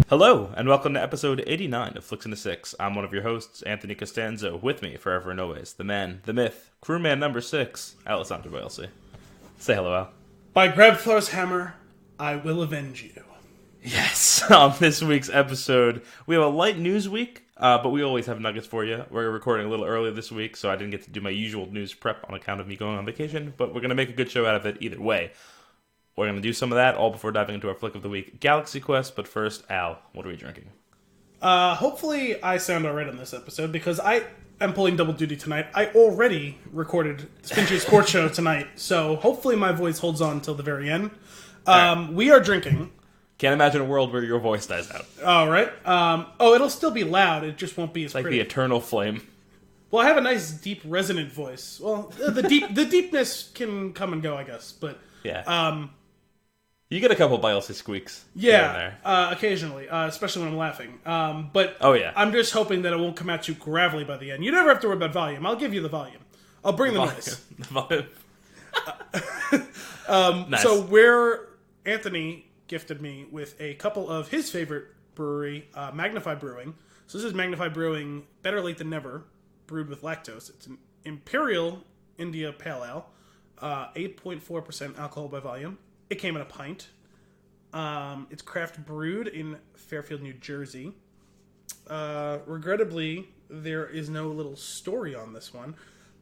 Hello, and welcome to episode 89 of Flix and 6. I'm one of your hosts, Anthony Costanzo. With me, forever and always, the man, the myth, crewman number 6, Alessandro Boyelsi. Say hello, Al. By Grabthar's hammer, I will avenge you. Yes, on this week's episode, we have a light news week, but we always have nuggets for you. We're recording a little early this week, so I didn't get to do my usual news prep on account of me going on vacation, but we're going to make a good show out of it either way. We're going to do some of that, all before diving into our Flick of the Week Galaxy Quest, but first, Al, what are we drinking? Hopefully I sound alright on this episode, because I am pulling double duty tonight. I already recorded Spinchy Sports Show tonight, so hopefully my voice holds on until the very end. We are drinking... Can't imagine a world where your voice dies out. Alright. It'll still be loud, it just won't be as Like pretty. the eternal flame. Well, I have a nice, deep, resonant voice. Well, the deepness can come and go, I guess, but... Yeah. You get a couple Boyelsi squeaks. Yeah, occasionally, especially when I'm laughing. But oh, yeah. I'm just hoping that it won't come at you gravelly by the end. You never have to worry about volume. I'll give you the volume. I'll bring the noise. The volume. Nice. So Anthony gifted me with a couple of his favorite brewery, Magnify Brewing. So this is Magnify Brewing Better Late Than Never, brewed with lactose. It's an Imperial India Pale Ale, 8.4% alcohol by volume. It came in a pint. It's craft brewed in Fairfield, New Jersey. Regrettably, there is no little story on this one,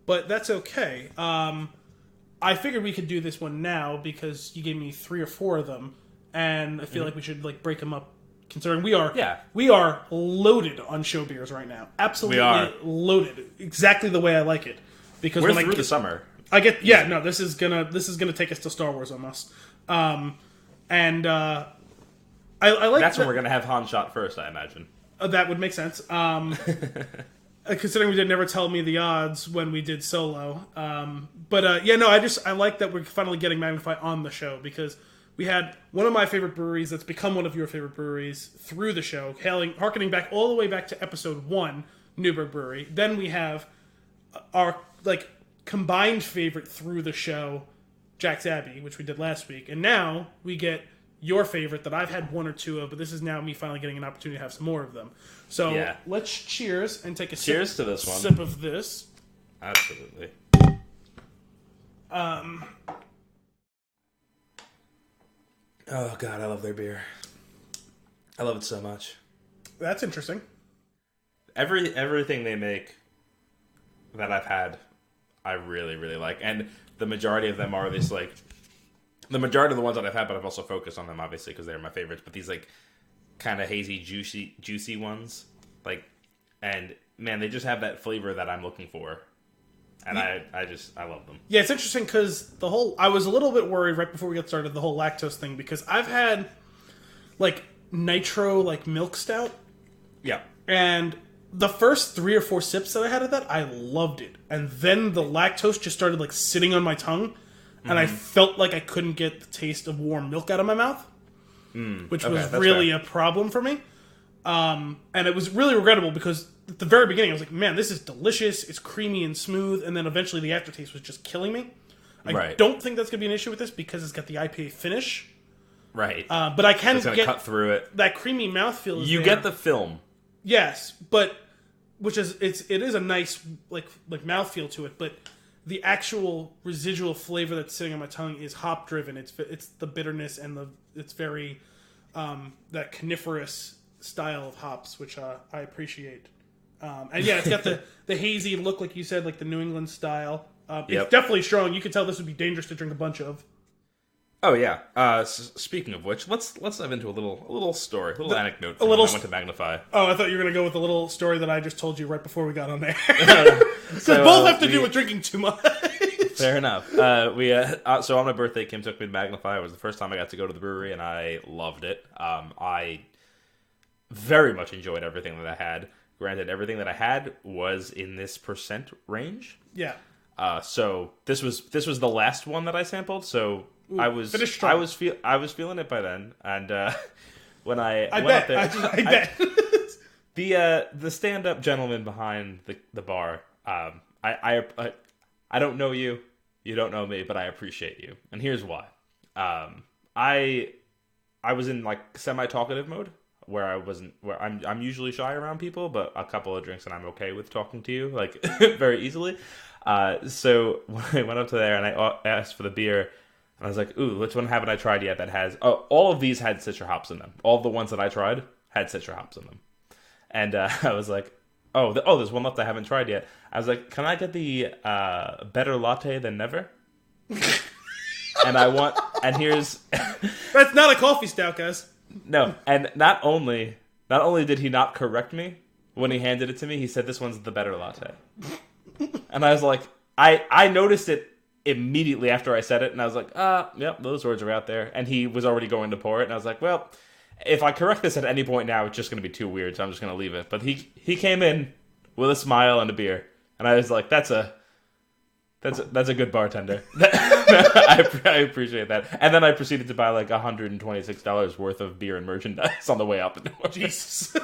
but that's okay. I figured we could do this one now because you gave me 3 or 4 of them, and I feel like we should break them up. Considering we are loaded on show beers right now. Absolutely loaded, exactly the way I like it. Because we're through the summer. This is gonna take us to Star Wars almost. I like that's when we're gonna have Han shot first, I imagine. That would make sense. Considering we did never tell me the odds when we did Solo. I like that we're finally getting Magnify on the show because we had one of my favorite breweries that's become one of your favorite breweries through the show, harkening back all the way back to episode 1, Newburgh Brewery. Then we have our combined favorite through the show, Jack's Abbey, which we did last week. And now we get your favorite that I've had 1 or 2 of, but this is now me finally getting an opportunity to have some more of them. So let's cheers and take a cheers to this one. Sip of this. Absolutely. Oh god, I love their beer. I love it so much. That's interesting. Everything they make that I've had, I really, really like. And the majority of them are this, the majority of the ones that I've had, but I've also focused on them, obviously, because they're my favorites. But these, kind of hazy, juicy ones. And, man, they just have that flavor that I'm looking for. And I love them. Yeah, it's interesting because I was a little bit worried right before we got started, the whole lactose thing, because I've had, nitro, milk stout. Yeah. And the first 3 or 4 sips that I had of that, I loved it. And then the lactose just started, sitting on my tongue, and I felt like I couldn't get the taste of warm milk out of my mouth, which was really a problem for me. And it was really regrettable because at the very beginning I was like, man, this is delicious, it's creamy and smooth, and then eventually the aftertaste was just killing me. I don't think that's going to be an issue with this because it's got the IPA finish. Right. But I can get cut through it. That creamy mouthfeel is You there. get the film. Yes, but it is a nice mouthfeel to it, but the actual residual flavor that's sitting on my tongue is hop driven. It's the bitterness and it's very that coniferous style of hops, which I appreciate. It's got the hazy look, like you said, like the New England style. It's definitely strong. You could tell this would be dangerous to drink a bunch of. Oh yeah. Speaking of which, let's dive into a little story, a little anecdote. When I went to Magnify. Oh, I thought you were going to go with the little story that I just told you right before we got on there. Because both have to do with drinking too much. Fair enough. So on my birthday, Kim took me to Magnify. It was the first time I got to go to the brewery, and I loved it. I very much enjoyed everything that I had. Granted, everything that I had was in this percent range. Yeah. So this was the last one that I sampled. So I was feeling it by then, and when I went bet. up there, I bet. the stand up gentleman behind the bar. I don't know you, you don't know me, but I appreciate you, and here's why. I was in like semi talkative mode where I'm usually shy around people, but a couple of drinks and I'm okay with talking to you like very easily. So when I went up to there and I asked for the beer, and I was like, "Ooh, which one haven't I tried yet that has?" Oh, all of these had citra hops in them. All the ones that I tried had citra hops in them, and I was like, "Oh, there's one left I haven't tried yet." I was like, "Can I get the better latte than never?" And here's That's not a coffee stout, guys. no, and not only did he not correct me when he handed it to me, he said this one's the better latte. And I was like, I noticed it immediately after I said it, and I was like, yep, those words are out there. And he was already going to pour it, and I was like, well, if I correct this at any point now, it's just going to be too weird, so I'm just going to leave it. But he came in with a smile and a beer, and I was like, that's a good bartender. I appreciate that. And then I proceeded to buy like $126 worth of beer and merchandise on the way out the door. Jesus.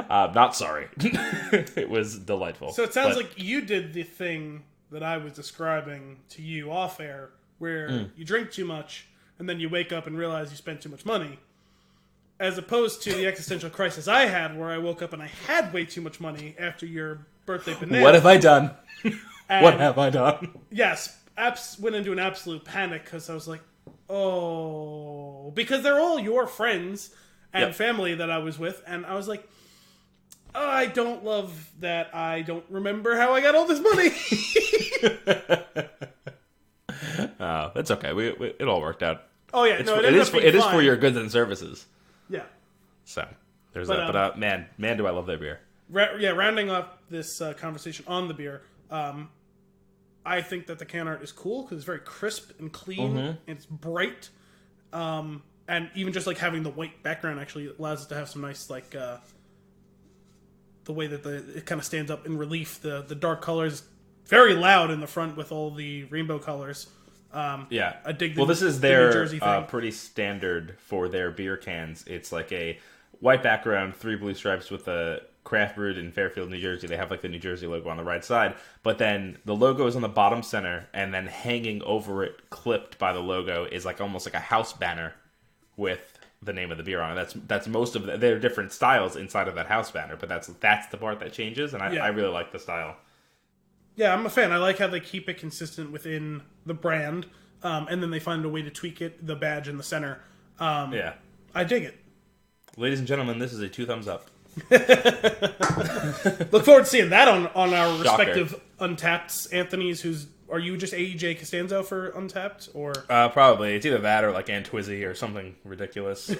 Not sorry. It was delightful. So it sounds like you did the thing that I was describing to you off air, where you drink too much and then you wake up and realize you spent too much money. As opposed to the existential crisis I had, where I woke up and I had way too much money after your birthday banana. What have I done? What have I done? Yes, went into an absolute panic because I was like, oh, because they're all your friends and family that I was with, and I was like, oh, I don't love that I don't remember how I got all this money. Oh, that's okay. It all worked out. Oh yeah, it is for your goods and services. Yeah. So there's that. But man, do I love their beer. Rounding up this conversation on the beer. I think that the can art is cool because it's very crisp and clean. And it's bright. And even just like having the white background actually allows it to have some nice like the way that it kind of stands up in relief. The dark colors, very loud in the front with all the rainbow colors. I dig. This is their pretty standard for their beer cans. It's like a white background, 3 blue stripes with a craft brewed in Fairfield, New Jersey. They have like the New Jersey logo on the right side, but then the logo is on the bottom center, and then hanging over it, clipped by the logo, is like almost like a house banner with the name of the beer on it. That's most of there are different styles inside of that house banner, but that's the part that changes, and I really like the style. Yeah, I'm a fan. I like how they keep it consistent within the brand, and then they find a way to tweak it, the badge in the center. I dig it. Ladies and gentlemen, this is a 2 thumbs up. Look forward to seeing that on our Shocker. respective Untappeds. Anthony's, are you just AEJ Costanzo for Untapped, or probably it's either that or like Antwizzy or something ridiculous.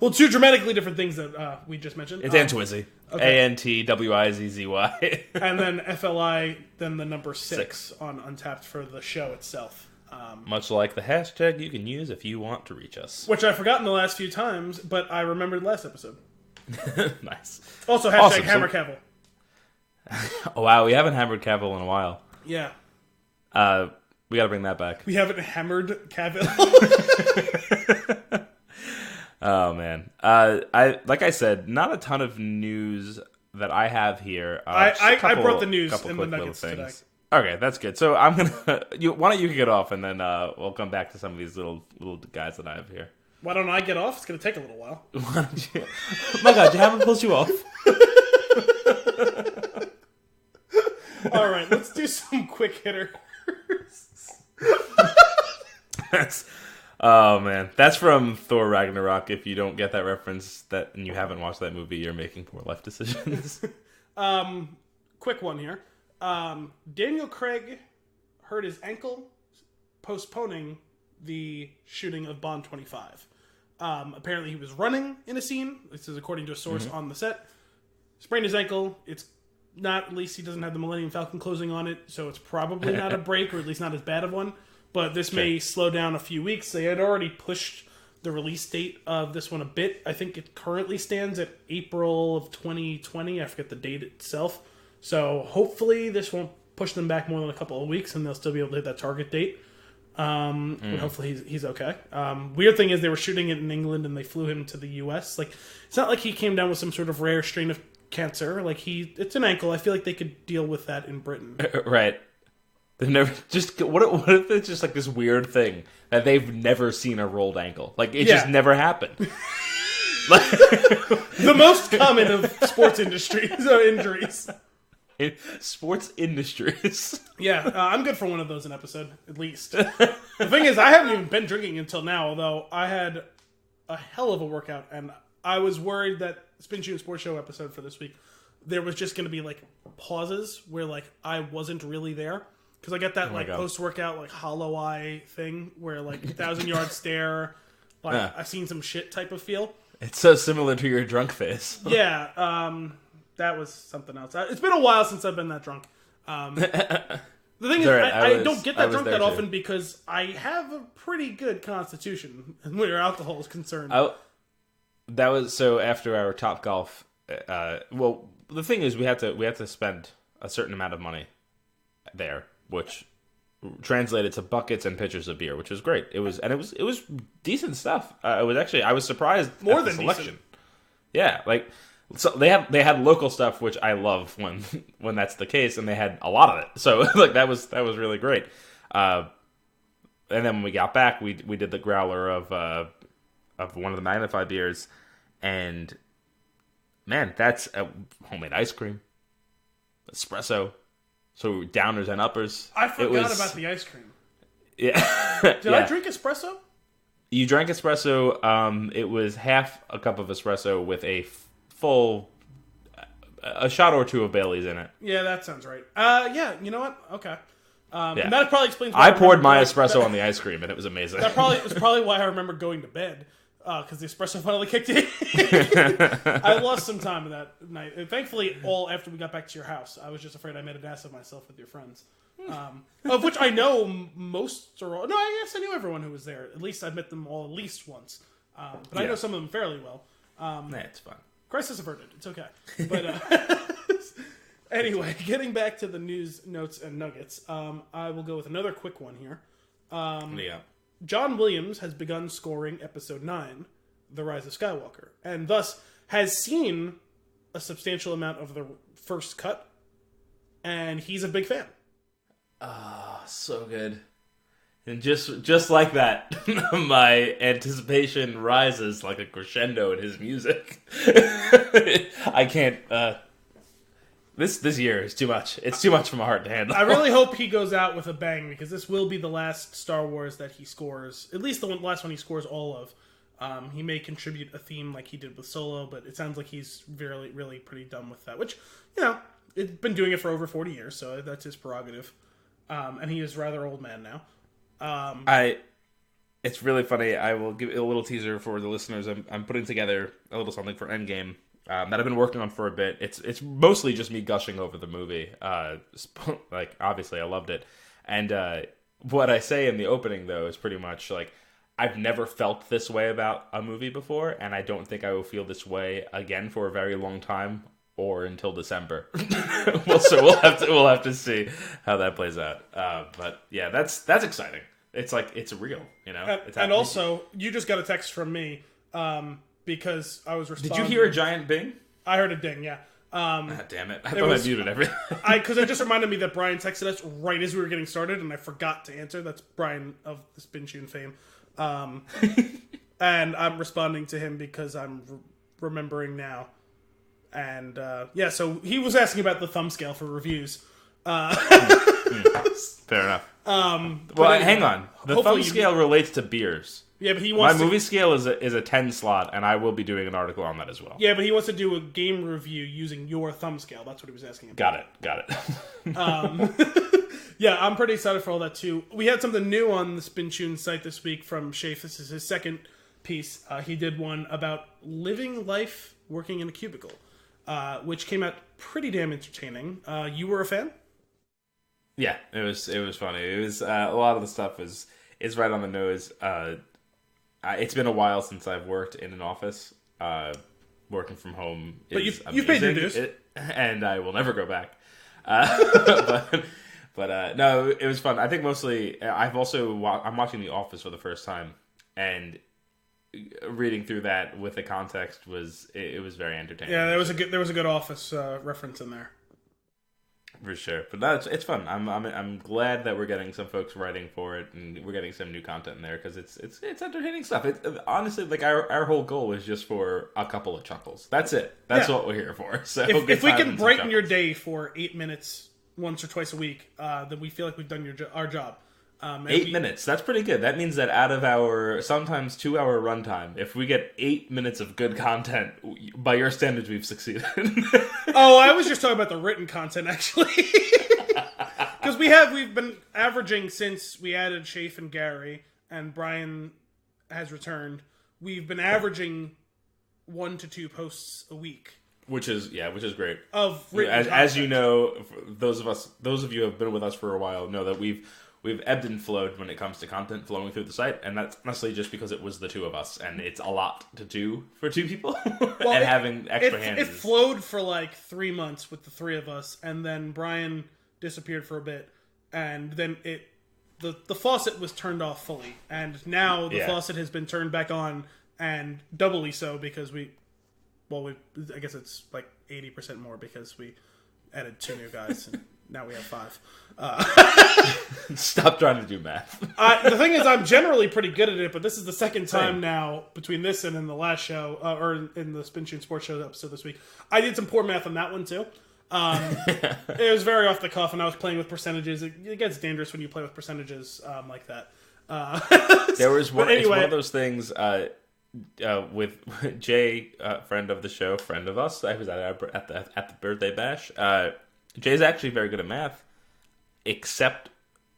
Well, 2 dramatically different things that we just mentioned. It's Antwizzy. Okay. ANTWIZZY. And then FLI, then the number 6 on Untapped for the show itself. Much like the hashtag you can use if you want to reach us. Which I've forgotten the last few times, but I remembered last episode. Nice. Also, hashtag Hammer Cavill. Oh, wow, we haven't hammered Cavill in a while. Yeah. We gotta bring that back. We haven't hammered Cavill. Oh, man. Like I said, not a ton of news that I have here. I brought the news in the Nuggets today. Okay, that's good. So I'm gonna. Why don't you get off, and then we'll come back to some of these little guys that I have here. Why don't I get off? It's gonna take a little while. Why don't you? Oh my God, you haven't pulled you off. All right, let's do some quick hitters. Oh man, that's from Thor Ragnarok. If you don't get that reference, and you haven't watched that movie, you're making poor life decisions. Quick one here. Daniel Craig hurt his ankle, postponing the shooting of Bond 25. Apparently he was running in a scene. This is according to a source on the set. Sprained his ankle. It's not, at least he doesn't have the Millennium Falcon closing on it, so it's probably not a break, or at least not as bad of one. But this may slow down a few weeks. They had already pushed the release date of this one a bit. I think it currently stands at April of 2020. I forget the date itself. So hopefully this won't push them back more than a couple of weeks, and they'll still be able to hit that target date. But hopefully he's okay. Weird thing is they were shooting it in England, and they flew him to the U.S. Like, it's not like he came down with some sort of rare strain of cancer. Like, it's an ankle. I feel like they could deal with that in Britain. Right. They've never just what if it's just like this weird thing that they've never seen a rolled ankle? Like it just never happened. The most common of sports industries injuries. In sports industries. Yeah, I'm good for one of those an episode, at least. The thing is, I haven't even been drinking until now, although I had a hell of a workout, and I was worried that Spin Shoot Sports Show episode for this week, there was just going to be, like, pauses where, like, I wasn't really there. Because I get that, post-workout, like, hollow eye thing where, like, 1,000-yard stare, like, I've seen some shit type of feel. It's so similar to your drunk face. Yeah, that was something else. It's been a while since I've been that drunk. The thing is, I don't get that drunk that often because I have a pretty good constitution where alcohol is concerned. That was so after our Top Golf. Well, the thing is, we had to spend a certain amount of money there, which translated to buckets and pitchers of beer, which was great. It was decent stuff. I was surprised more at the than selection. Decent. Yeah, like. So they had local stuff, which I love when that's the case, and they had a lot of it. So like that was really great. And then when we got back, we did the growler of one of the magnified beers, and man, that's homemade ice cream, espresso, so downers and uppers. I forgot about the ice cream. Yeah, did I drink espresso? You drank espresso. It was half a cup of espresso with a shot or two of Bailey's in it. Yeah, that sounds right. Yeah, you know what? Okay. And that probably explains why I poured my espresso on the ice cream, and it was amazing. That was probably why I remember going to bed, because the espresso finally kicked in. I lost some time that night. And thankfully, all after we got back to your house. I was just afraid I made an ass of myself with your friends. Of which I know most are all... No, I guess I knew everyone who was there. At least I've met them all at least once. But I know some of them fairly well. It's fun. Crisis averted. It's okay. But anyway, getting back to the news, notes, and nuggets, I will go with another quick one here. John Williams has begun scoring Episode 9, The Rise of Skywalker, and thus has seen a substantial amount of the first cut, and he's a big fan. Oh, so good. And just like that, my anticipation rises like a crescendo in his music. I can't. This year is too much. It's too much for my heart to handle. I really hope he goes out with a bang, because this will be the last Star Wars that he scores. At least the last one he scores all of. He may contribute a theme like he did with Solo, but it sounds like he's really, really pretty done with that. Which, it's been doing it for over 40 years, so that's his prerogative. And he is rather old man now. It's really funny. I will give a little teaser for the listeners. I'm putting together a little something for Endgame that I've been working on for a bit. It's mostly just me gushing over the movie. Like, obviously, I loved it. And what I say in the opening, though, is pretty much like, I've never felt this way about a movie before, and I don't think I will feel this way again for a very long time, or until December. So we'll have to see how that plays out. But yeah, that's exciting. It's like, it's real, and also, you just got a text from me because I was responding. Did you hear a giant bing? I heard a ding. Yeah. Damn it! I thought I muted everything. Because it just reminded me that Brian texted us right as we were getting started, and I forgot to answer. That's Brian of the Spin Tune fame. And I'm responding to him because I'm remembering now. And so he was asking about the thumb scale for reviews. Fair enough. Well, hang on. The thumb scale relates to beers. Yeah, but he wants movie scale is a 10 slot, and I will be doing an article on that as well. Yeah, but he wants to do a game review using your thumb scale. That's what he was asking about. Got it. Yeah, I'm pretty excited for all that too. We had something new on the Spin Tune site this week from Shafe. This is his second piece. He did one about living life working in a cubicle, which came out pretty damn entertaining. You were a fan? Yeah, it was funny. It was a lot of the stuff is right on the nose. It's been a while since I've worked in an office. Working from home is but you've paid your dues, and I will never go back. But no, it was fun. I think mostly I'm watching The Office for the first time, and reading through that with the context was very entertaining. Yeah, there was a good Office reference in there. For sure, but that's it's fun. I'm glad that we're getting some folks writing for it, and we're getting some new content in there because it's entertaining stuff. Honestly, like our whole goal is just for a couple of chuckles. That's it. That's what we're here for. So if we can brighten your day for 8 minutes once or twice a week, then we feel like we've done our job. 8 minutes. That's pretty good. That means that out of our sometimes 2 hour runtime, if we get 8 minutes of good content, by your standards, we've succeeded. Oh, I was just talking about the written content, actually. Because we've been averaging since we added Shafe and Gary, and Brian has returned. We've been averaging 1 to 2 posts a week. Which is great. Of written content. As you know, those of you who have been with us for a while know that we've ebbed and flowed when it comes to content flowing through the site, and that's honestly just because it was the two of us, and it's a lot to do for two people, and having extra hands. It flowed for like 3 months with the three of us, and then Brian disappeared for a bit, and then the faucet was turned off fully, and now the faucet has been turned back on, and doubly so because I guess it's like 80% more because we added 2 new guys, and now we have 5. Stop trying to do math. The thing is, I'm generally pretty good at it, but this is the second time now between this and in the last show, or in the Spin Tune Sports Show episode this week. I did some poor math on that one too. It was very off the cuff, and I was playing with percentages. It gets dangerous when you play with percentages like that. There was one. Anyway, it's one of those things. With Jay, friend of the show, friend of us. I was at the birthday bash. Jay's actually very good at math, except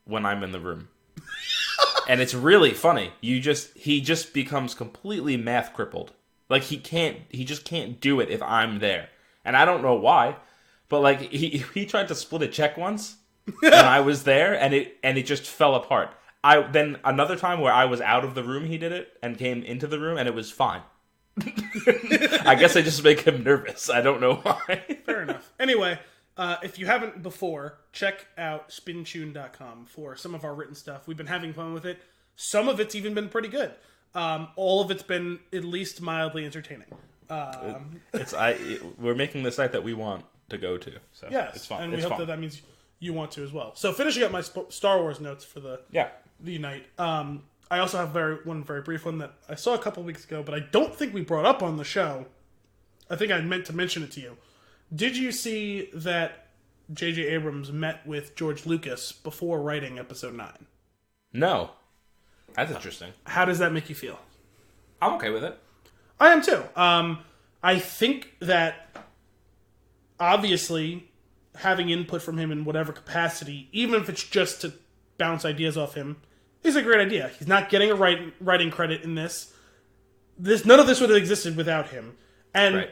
when I'm in the room. And it's really funny. He just becomes completely math crippled. Like he just can't do it if I'm there. And I don't know why, but like he tried to split a check once and I was there and it just fell apart. Then another time where I was out of the room, he did it and came into the room and it was fine. I guess I just make him nervous. I don't know why. Fair enough. Anyway, if you haven't before, check out spintune.com for some of our written stuff. We've been having fun with it. Some of it's even been pretty good. All of it's been at least mildly entertaining. We're making the site that we want to go to. So yes, it's fun. And we hope that means you want to as well. So finishing up my Star Wars notes for the night. I also have one very brief one that I saw a couple weeks ago, but I don't think we brought up on the show. I think I meant to mention it to you. Did you see that J.J. Abrams met with George Lucas before writing Episode 9? No. That's interesting. How does that make you feel? I'm okay with it. I am too. I think that, obviously, having input from him in whatever capacity, even if it's just to bounce ideas off him, is a great idea. He's not getting a writing credit in this. None of this would have existed without him. And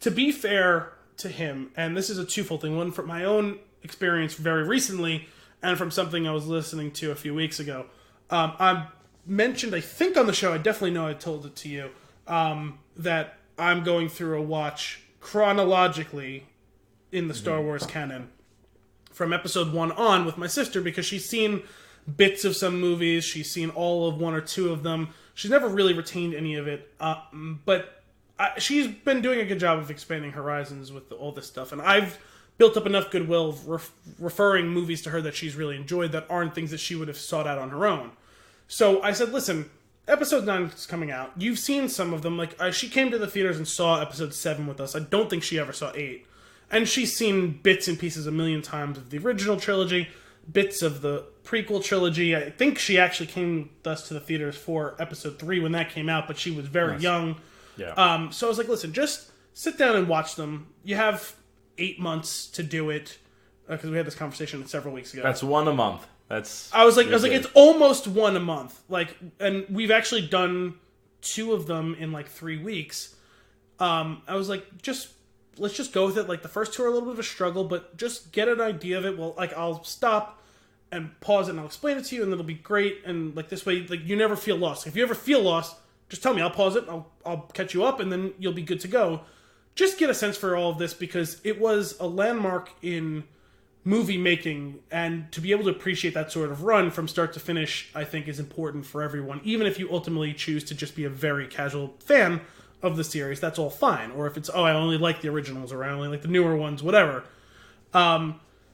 to be fair to him, and this is a twofold thing. One, from my own experience very recently, and from something I was listening to a few weeks ago. I mentioned, I think on the show, I definitely know I told it to you, that I'm going through a watch chronologically in the Star Wars canon from Episode 1 on with my sister, because she's seen bits of some movies, she's seen all of 1 or 2 of them. She's never really retained any of it, but she's been doing a good job of expanding horizons with all this stuff, and I've built up enough goodwill referring movies to her that she's really enjoyed that aren't things that she would have sought out on her own. So I said, listen, Episode 9 is coming out. You've seen some of them. Like she came to the theaters and saw Episode 7 with us. I don't think she ever saw 8. And she's seen bits and pieces a million times of the original trilogy, bits of the prequel trilogy. I think she actually came with us to the theaters for Episode 3 when that came out, but she was very young. Yeah. So I was like, listen, just sit down and watch them. You have 8 months to do it, because we had this conversation several weeks ago. That's 1 a month. I was like, it's almost 1 a month. Like, and we've actually done 2 of them in like 3 weeks. I was like, let's just go with it. Like, the first 2 are a little bit of a struggle, but just get an idea of it. Well, like, I'll stop and pause it and I'll explain it to you, and it'll be great. And like this way, like, you never feel lost. If you ever feel lost, just tell me. I'll pause it. I'll catch you up, and then you'll be good to go. Just get a sense for all of this, because it was a landmark in movie making, and to be able to appreciate that sort of run from start to finish, I think is important for everyone. Even if you ultimately choose to just be a very casual fan of the series, that's all fine. Or if it's, I only like the originals, or I only like the newer ones, whatever.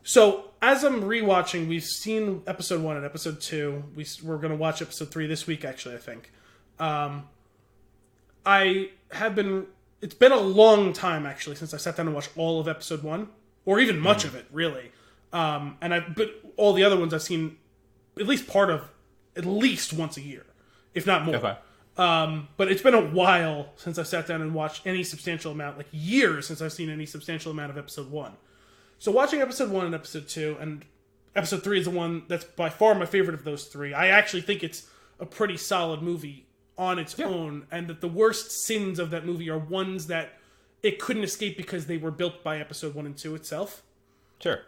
So as I'm rewatching, we've seen episode 1 and episode 2. We're going to watch episode 3 this week, actually, I think. I have been... It's been a long time, actually, since I sat down and watched all of episode 1. Or even much of it, really. But all the other ones I've seen at least part of at least once a year, if not more. Okay. But it's been a while since I sat down and watched any substantial amount, like years since I've seen any substantial amount of episode 1. So watching episode 1 and episode 2, and episode 3 is the one that's by far my favorite of those 3. I actually think it's a pretty solid movie on its own, and that the worst sins of that movie are ones that it couldn't escape because they were built by episode 1 and 2 itself. Sure.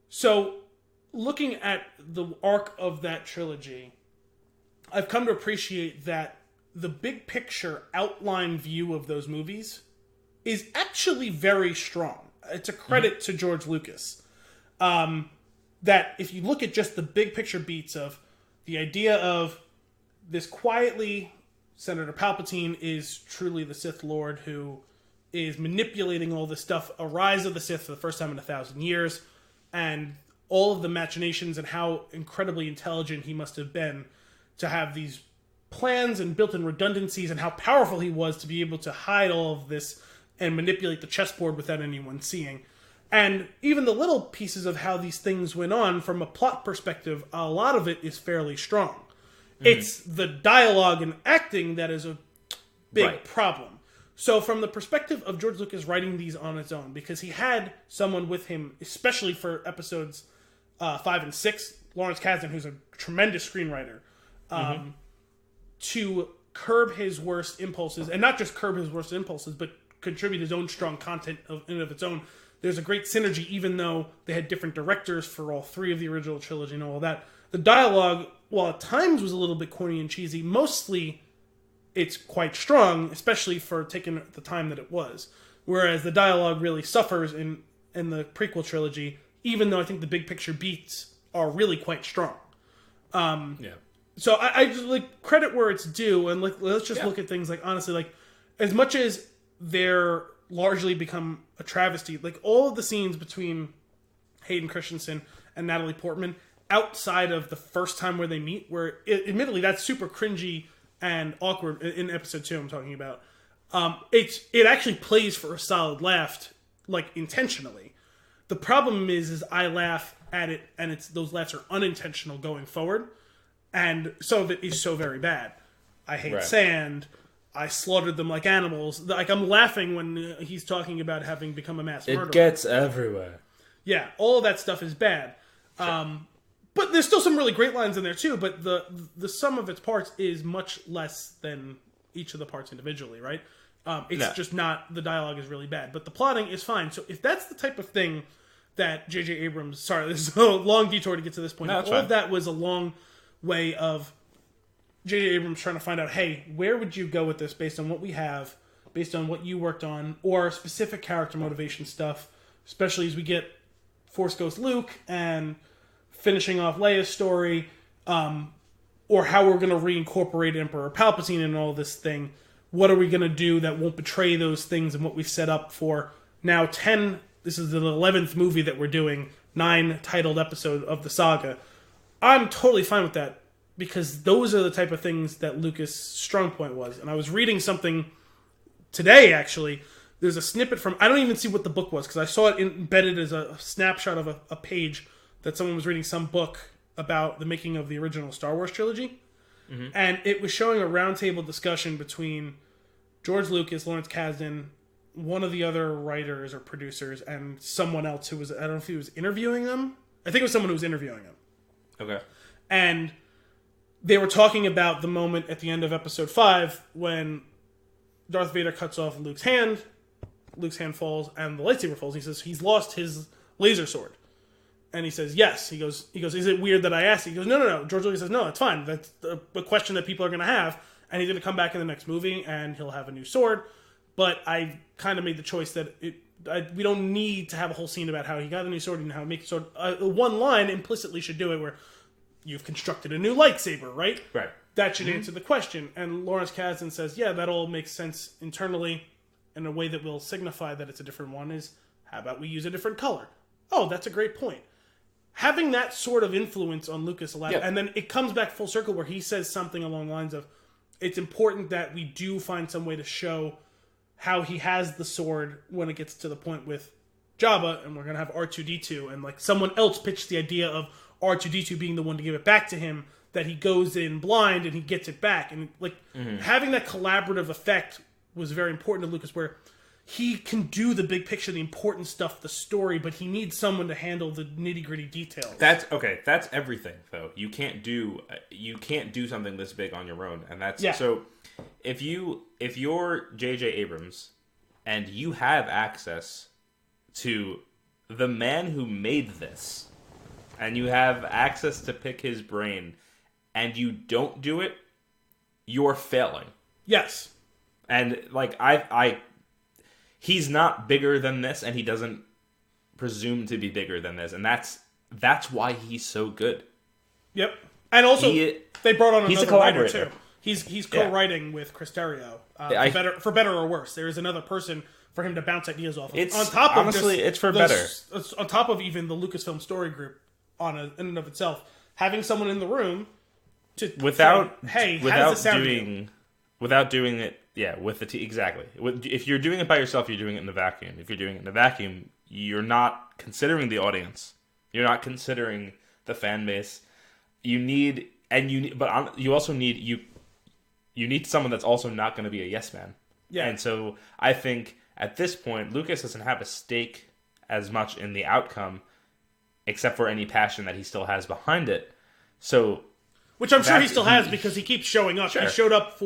So, looking at the arc of that trilogy, I've come to appreciate that the big picture outline view of those movies is actually very strong. It's a credit to George Lucas. That if you look at just the big picture beats of the idea of this quietly, Senator Palpatine is truly the Sith Lord who is manipulating all this stuff, a rise of the Sith for the first time in 1,000 years, and all of the machinations and how incredibly intelligent he must have been to have these plans and built-in redundancies, and how powerful he was to be able to hide all of this and manipulate the chessboard without anyone seeing. And even the little pieces of how these things went on, from a plot perspective, a lot of it is fairly strong. It's the dialogue and acting that is a big problem. So from the perspective of George Lucas writing these on his own, because he had someone with him, especially for episodes 5 and 6, Lawrence Kasdan, who's a tremendous screenwriter, to curb his worst impulses, and not just curb his worst impulses, but contribute his own strong content in and of its own. There's a great synergy, even though they had different directors for all 3 of the original trilogy and all that. The dialogue, while at times was a little bit corny and cheesy, mostly it's quite strong, especially for taking the time that it was. Whereas the dialogue really suffers in the prequel trilogy, even though I think the big picture beats are really quite strong. So I just like credit where it's due, and let's just look at things like, honestly, like as much as they're largely become a travesty, like all of the scenes between Hayden Christensen and Natalie Portman, outside of the first time where they meet, where admittedly that's super cringy and awkward in episode 2 I'm talking about. It actually plays for a solid laugh, like intentionally. The problem is I laugh at it, and those laughs are unintentional going forward, and some of it is so very bad. I hate sand. I slaughtered them like animals. Like, I'm laughing when he's talking about having become a mass murderer. It gets everywhere. Yeah, all of that stuff is bad. Sure. But there's still some really great lines in there too, but the sum of its parts is much less than each of the parts individually, right? It's just not, the dialogue is really bad, but the plotting is fine. So if that's the type of thing that J.J. Abrams, sorry, this is a long detour to get to this point. All of that was a long way of J.J. Abrams trying to find out, hey, where would you go with this based on what we have, based on what you worked on, or specific character motivation stuff, especially as we get Force Ghost Luke and finishing off Leia's story, or how we're going to reincorporate Emperor Palpatine in all this thing. What are we going to do that won't betray those things and what we've set up for now 10, this is the 11th movie that we're doing, 9 titled episodes of the saga. I'm totally fine with that, because those are the type of things that Lucas' strong point was. And I was reading something today, actually. There's a snippet from, I don't even see what the book was, because I saw it embedded as a snapshot of a page that someone was reading some book about the making of the original Star Wars trilogy. And it was showing a roundtable discussion between George Lucas, Lawrence Kasdan, one of the other writers or producers, and someone else who was, I don't know if he was interviewing them. I think it was someone who was interviewing them. Okay. And they were talking about the moment at the end of episode 5 when Darth Vader cuts off Luke's hand falls, and the lightsaber falls. He says he's lost his laser sword. And he says, yes. He goes, is it weird that I asked? He goes, no. George Lucas says, no, it's fine. That's a question that people are going to have. And he's going to come back in the next movie, and he'll have a new sword. But I kind of made the choice that we don't need to have a whole scene about how he got a new sword and how to make the sword. One line implicitly should do it, where you've constructed a new lightsaber, right? Right. That should answer the question. And Lawrence Kasdan says, yeah, that all makes sense internally in a way that will signify that it's a different one. Is how about we use a different color? oh, that's a great point. Having that sort of influence on Lucas allowed, and then it comes back full circle where he says something along the lines of, it's important that we do find some way to show how he has the sword when it gets to the point with Jabba, and we're going to have R2-D2, and like someone else pitched the idea of R2-D2 being the one to give it back to him, that he goes in blind and he gets it back. And like having that collaborative effect was very important to Lucas, where he can do the big picture, the important stuff, the story, but he needs someone to handle the nitty-gritty details. That's everything though. You can't do something this big on your own, and that's so if you're J.J. Abrams and you have access to the man who made this, and you have access to pick his brain, and you don't do it, you're failing. Yes. And like he's not bigger than this, and he doesn't presume to be bigger than this, and that's why he's so good. Yep. And also, they brought on another writer too. He's co-writing with Chris Terrio, for better or worse. There is another person for him to bounce ideas off of. It's for better. On top of even the Lucasfilm story group in and of itself, having someone in the room to without doing it. Yeah, with the exactly. If you're doing it by yourself, you're doing it in the vacuum. If you're doing it in the vacuum, you're not considering the audience. You're not considering the fan base. You also need someone that's also not going to be a yes man. Yeah. And so I think at this point, Lucas doesn't have a stake as much in the outcome, except for any passion that he still has behind it. So, which I'm sure he still has, because he keeps showing up. Sure. He showed up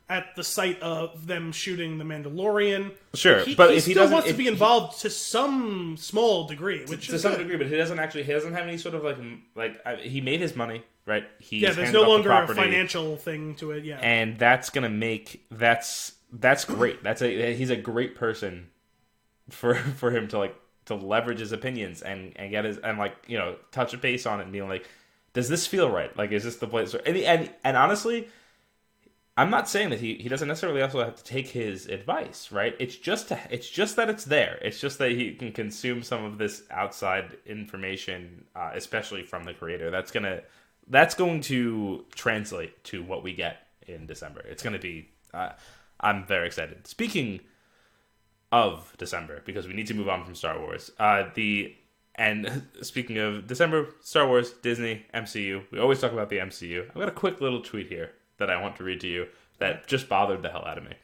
at the site of them shooting The Mandalorian. Sure, but if he still wants to be involved to some small degree, to some degree, but he doesn't have any sort of he made his money, right? There's no longer a financial thing to it, and that's gonna make that's great. He's a great person for him to leverage his opinions and get his touch a base on it and being like, does this feel right? Like, is this the place? And honestly, I'm not saying that he doesn't necessarily also have to take his advice, right? It's just that it's there. It's just that he can consume some of this outside information, especially from the creator. That's going to translate to what we get in December. It's going to be. I'm very excited. Speaking of December, because we need to move on from Star Wars. And speaking of December, Star Wars, Disney, MCU. We always talk about the MCU. I've got a quick little tweet here that I want to read to you that just bothered the hell out of me.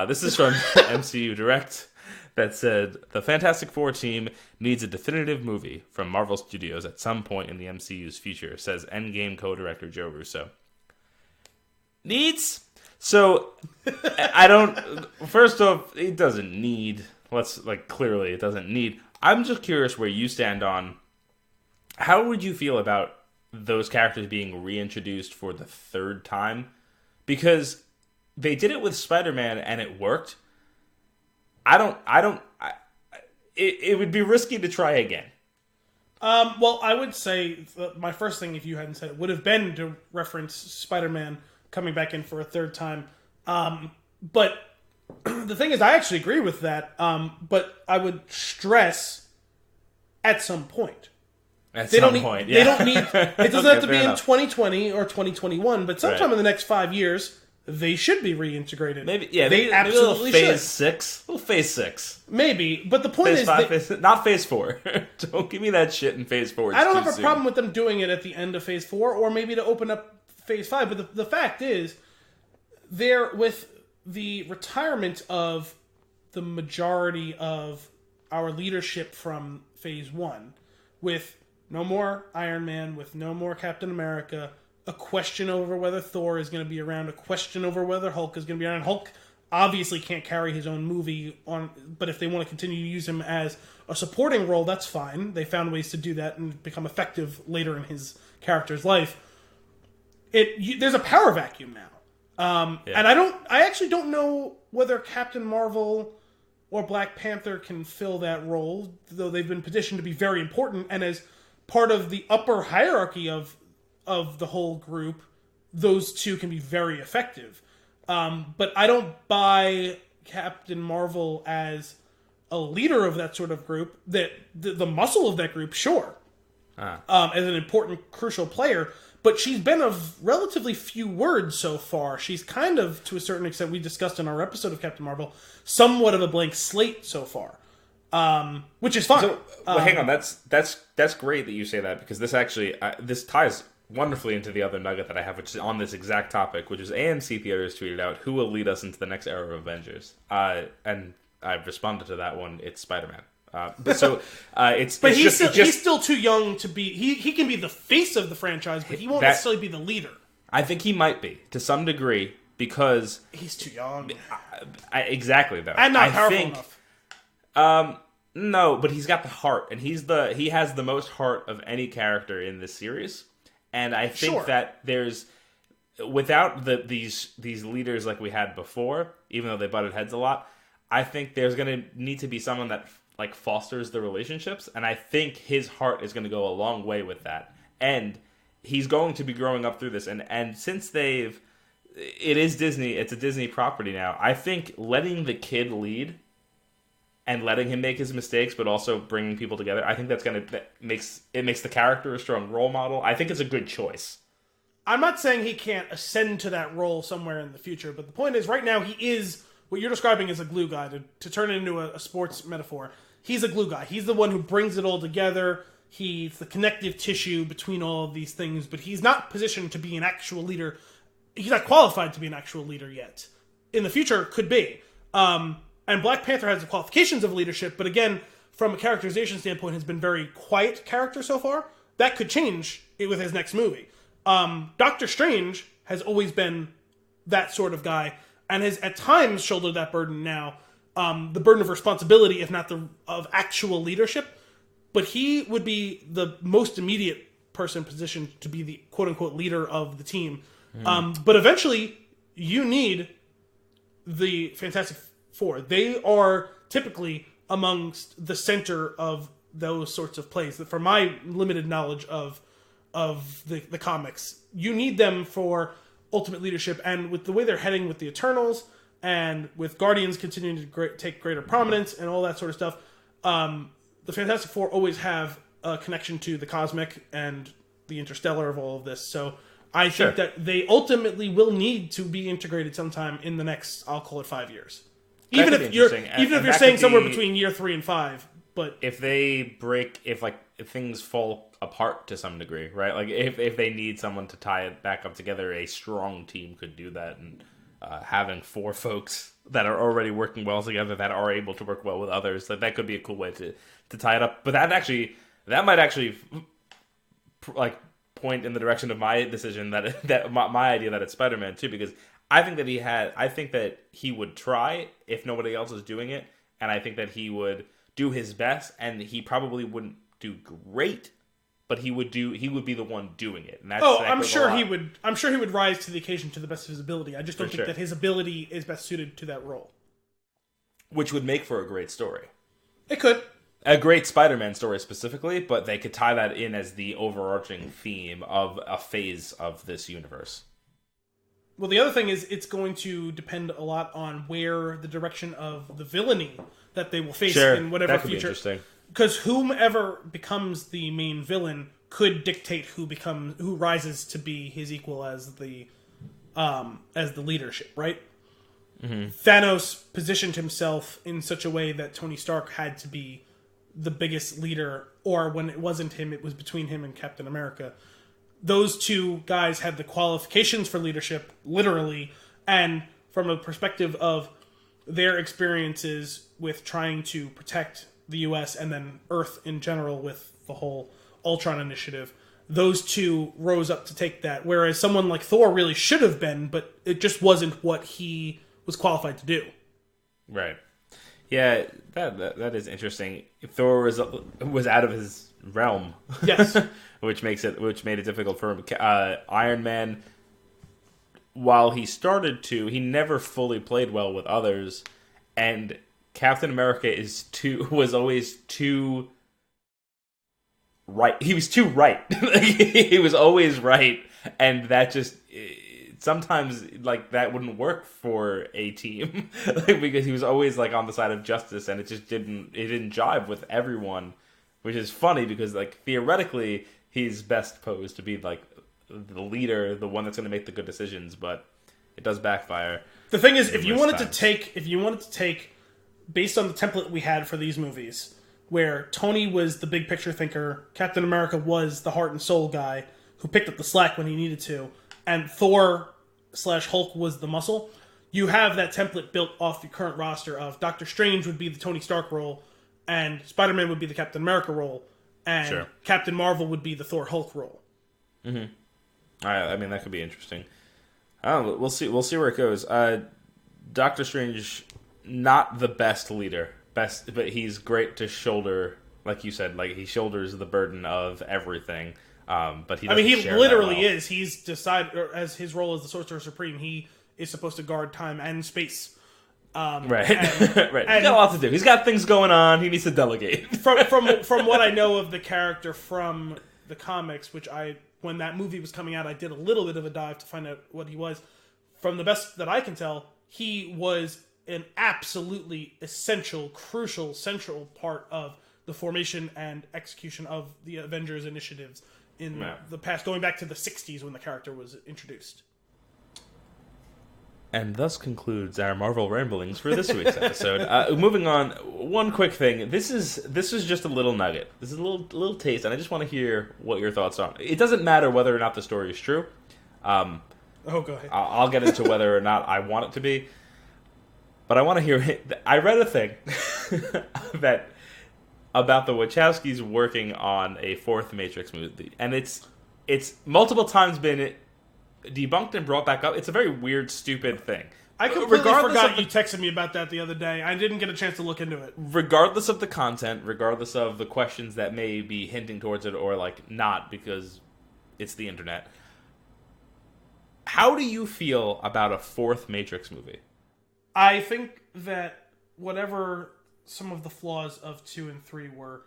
This is from MCU Direct that said, the Fantastic Four team needs a definitive movie from Marvel Studios at some point in the MCU's future, says Endgame co-director Joe Russo. Needs? So, first off, it doesn't need, clearly it doesn't need. I'm just curious where you stand on, how would you feel about those characters being reintroduced for the third time? Because they did it with Spider-Man and it worked. It would be risky to try again. Well, I would say my first thing, if you hadn't said it, would have been to reference Spider-Man coming back in for a third time. But the thing is, I actually agree with that. But I would stress at some point. They don't need. It doesn't have to be in 2020 or 2021, but sometime in the next 5 years, they should be reintegrated. Maybe, they absolutely should. Phase 6. Maybe, but the point is, not Phase 4. Don't give me that shit in Phase 4. I don't have a problem with them doing it at the end of Phase 4, or maybe to open up Phase 5. But the fact is, there with the retirement of the majority of our leadership from Phase 1, with no more Iron Man, with no more Captain America, a question over whether Thor is going to be around, a question over whether Hulk is going to be around. Hulk obviously can't carry his own movie on, but if they want to continue to use him as a supporting role, that's fine. They found ways to do that and become effective later in his character's life. There's a power vacuum now. And I actually don't know whether Captain Marvel or Black Panther can fill that role, though they've been positioned to be very important, and as part of the upper hierarchy of the whole group, those two can be very effective. But I don't buy Captain Marvel as a leader of that sort of group, that the muscle of that group, sure, as an important, crucial player, but she's been of relatively few words so far. She's kind of, to a certain extent, we discussed in our episode of Captain Marvel, somewhat of a blank slate so far, which is fine. So, hang on, that's great that you say that, because this actually this ties wonderfully into the other nugget that I have, which is on this exact topic, which is AMC Theaters tweeted out, who will lead us into the next era of Avengers? And I've responded to that one. It's Spider-Man. He's still too young to be. He can be the face of the franchise, but he won't necessarily be the leader. I think he might be to some degree because he's too young. Exactly, though, and not powerful enough. No, but he's got the heart, and he has the most heart of any character in this series. And I think that there's, without these leaders like we had before, even though they butted heads a lot, I think there's going to need to be someone that like fosters the relationships, and I think his heart is going to go a long way with that. And he's going to be growing up through this, and since it is Disney, it's a Disney property now. I think letting the kid lead and letting him make his mistakes, but also bringing people together, I think that makes the character a strong role model. I think it's a good choice. I'm not saying he can't ascend to that role somewhere in the future, but the point is, right now, he is what you're describing as a glue guy. To turn it into a sports metaphor, he's a glue guy. He's the one who brings it all together. He's the connective tissue between all of these things, but he's not positioned to be an actual leader. He's not qualified to be an actual leader yet. In the future, could be. And Black Panther has the qualifications of leadership, but again, from a characterization standpoint, has been very quiet character so far. That could change with his next movie. Doctor Strange has always been that sort of guy, and has at times shouldered that burden now. The burden of responsibility, if not of actual leadership. But he would be the most immediate person positioned to be the quote-unquote leader of the team. But eventually, you need the Fantastic Four. They are typically amongst the center of those sorts of plays. From my limited knowledge of the comics, you need them for ultimate leadership. And with the way they're heading with the Eternals, and with Guardians continuing to take greater prominence and all that sort of stuff, the Fantastic Four always have a connection to the cosmic and the interstellar of all of this. So I think that they ultimately will need to be integrated sometime in the next, I'll call it 5 years. Even if you're saying somewhere between year 3 and 5, but if they break, if things fall apart to some degree, right? Like if they need someone to tie it back up together, a strong team could do that. And having 4 folks that are already working well together, that are able to work well with others, that could be a cool way to tie it up. But that might actually like point in the direction of my decision that my idea that it's Spider-Man too, because I think that he would try if nobody else is doing it, and I think that he would do his best, and he probably wouldn't do great, but he would be the one doing it. And I'm sure he would rise to the occasion to the best of his ability. I just don't think that his ability is best suited to that role. Which would make for a great story. It could. A great Spider-Man story specifically, but they could tie that in as the overarching theme of a phase of this universe. Well, the other thing is it's going to depend a lot on where the direction of the villainy that they will face in whatever future. Because whomever becomes the main villain could dictate who rises to be his equal as the leadership, right? Mm-hmm. Thanos positioned himself in such a way that Tony Stark had to be the biggest leader, or when it wasn't him, it was between him and Captain America. Those two guys had the qualifications for leadership, literally, and from a perspective of their experiences with trying to protect the U.S. and then Earth in general with the whole Ultron initiative, those two rose up to take that, whereas someone like Thor really should have been, but it just wasn't what he was qualified to do. Right. Yeah, that is interesting. Thor was out of his realm. Yes. which made it difficult for him. Iron Man, while he started to, he never fully played well with others, and Captain America was always too right. He was too right. He was always right, and that just sometimes like that wouldn't work for a team, like, because he was always like on the side of justice, and it just didn't jive with everyone, which is funny because like theoretically he's best posed to be like the leader, the one that's going to make the good decisions, but it does backfire. The thing is, if you wanted to take based on the template we had for these movies, where Tony was the big picture thinker, Captain America was the heart and soul guy who picked up the slack when he needed to, and Thor/Hulk was the muscle, you have that template built off the current roster of Doctor Strange would be the Tony Stark role, and Spider-Man would be the Captain America role, and Captain Marvel would be the Thor/Hulk role. Mm-hmm. I mean, that could be interesting. I don't know, we'll see where it goes. Doctor Strange, not the best leader, but he's great to shoulder, like you said, like he shoulders the burden of everything. But he literally is. He's decided, or as his role as the Sorcerer Supreme, he is supposed to guard time and space. Right. Right. He's got a lot to do. He's got things going on. He needs to delegate. From what I know of the character from the comics, when that movie was coming out, I did a little bit of a dive to find out what he was. From the best that I can tell, he was an absolutely essential, crucial, central part of the formation and execution of the Avengers initiatives in the past, going back to the 60s when the character was introduced. And thus concludes our Marvel ramblings for this week's episode. Moving on, one quick thing. This is just a little nugget. This is a little taste, and I just want to hear what your thoughts are. It doesn't matter whether or not the story is true. Go ahead. I'll get into whether or not I want it to be. But I want to hear it. I read a thing that about the Wachowskis working on a fourth Matrix movie, and it's multiple times been debunked and brought back up. It's a very weird, stupid thing. I completely forgot you texted me about that the other day. I didn't get a chance to look into it. Regardless of the content, regardless of the questions that may be hinting towards it or like not, because it's the internet. How do you feel about a fourth Matrix movie? I think that whatever some of the flaws of 2 and 3 were,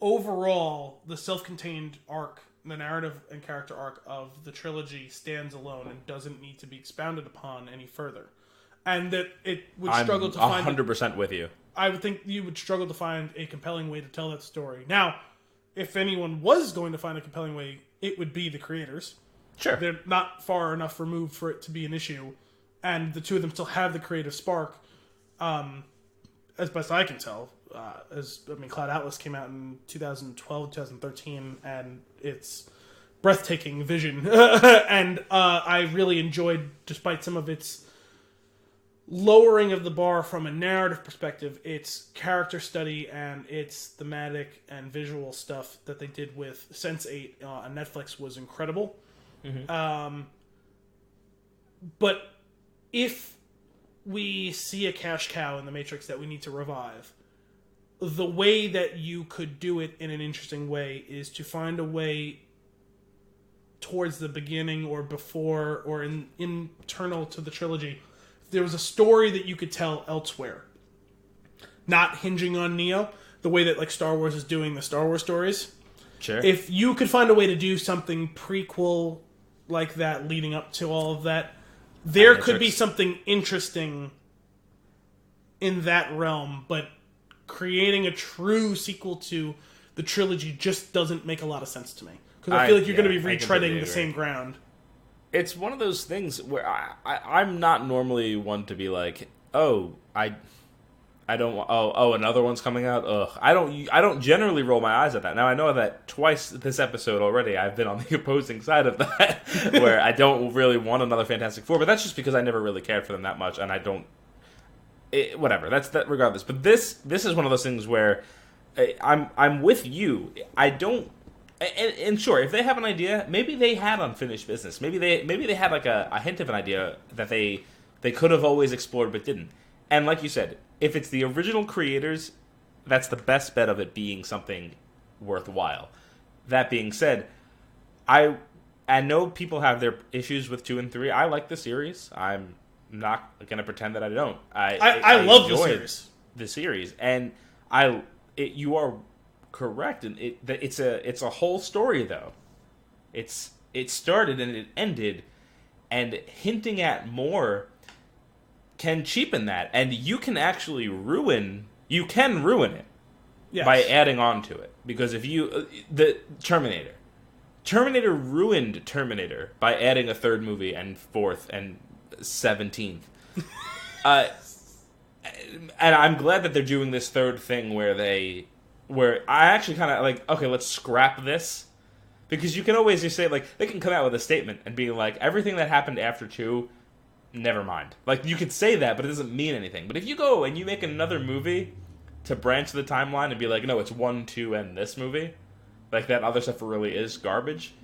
overall, the self-contained arc, the narrative and character arc of the trilogy stands alone and doesn't need to be expounded upon any further. And that it would struggle to find... I'm 100% with you. I would think you would struggle to find a compelling way to tell that story. Now, if anyone was going to find a compelling way, it would be the creators. Sure. They're not far enough removed for it to be an issue. And the two of them still have the creative spark, as best I can tell. Cloud Atlas came out in 2012, 2013, and it's breathtaking vision. And I really enjoyed, despite some of its lowering of the bar from a narrative perspective, its character study and its thematic and visual stuff that they did with Sense8 on Netflix was incredible. Mm-hmm. But if we see a cash cow in the Matrix that we need to revive, the way that you could do it in an interesting way is to find a way towards the beginning or before or internal to the trilogy. There was a story that you could tell elsewhere, not hinging on Neo, the way that like Star Wars is doing the Star Wars stories. Sure. If you could find a way to do something prequel like that leading up to all of that, there could be something interesting in that realm, but creating a true sequel to the trilogy just doesn't make a lot of sense to me. Because I feel like you're going to be retreading the same ground. It's one of those things where I'm not normally one to be like, another one's coming out. Ugh, I don't generally roll my eyes at that. Now I know that twice this episode already I've been on the opposing side of that, where I don't really want another Fantastic Four, but that's just because I never really cared for them that much, and I don't. Whatever. That's that regardless. But this is one of those things where I'm with you. I don't. And sure, if they have an idea, maybe they had unfinished business. Maybe they had like a hint of an idea that they could have always explored but didn't. And like you said, if it's the original creators, that's the best bet of it being something worthwhile. That being said, I know people have their issues with 2 and 3. I like the series. I'm not going to pretend that I don't. I love the series, and you are correct, and it's a whole story though. It started and it ended, and hinting at more can cheapen that, and you can actually ruin it by adding on to it. Because if you the Terminator ruined Terminator by adding a third movie and fourth and 17th. And I'm glad that they're doing this third thing where I actually kind of like, okay, let's scrap this. Because you can always just say, like, they can come out with a statement and be like, everything that happened after 2, never mind. Like, you could say that, but it doesn't mean anything. But if you go and you make another movie to branch the timeline and be like, no, it's 1, 2, and this movie, like, that other stuff really is garbage,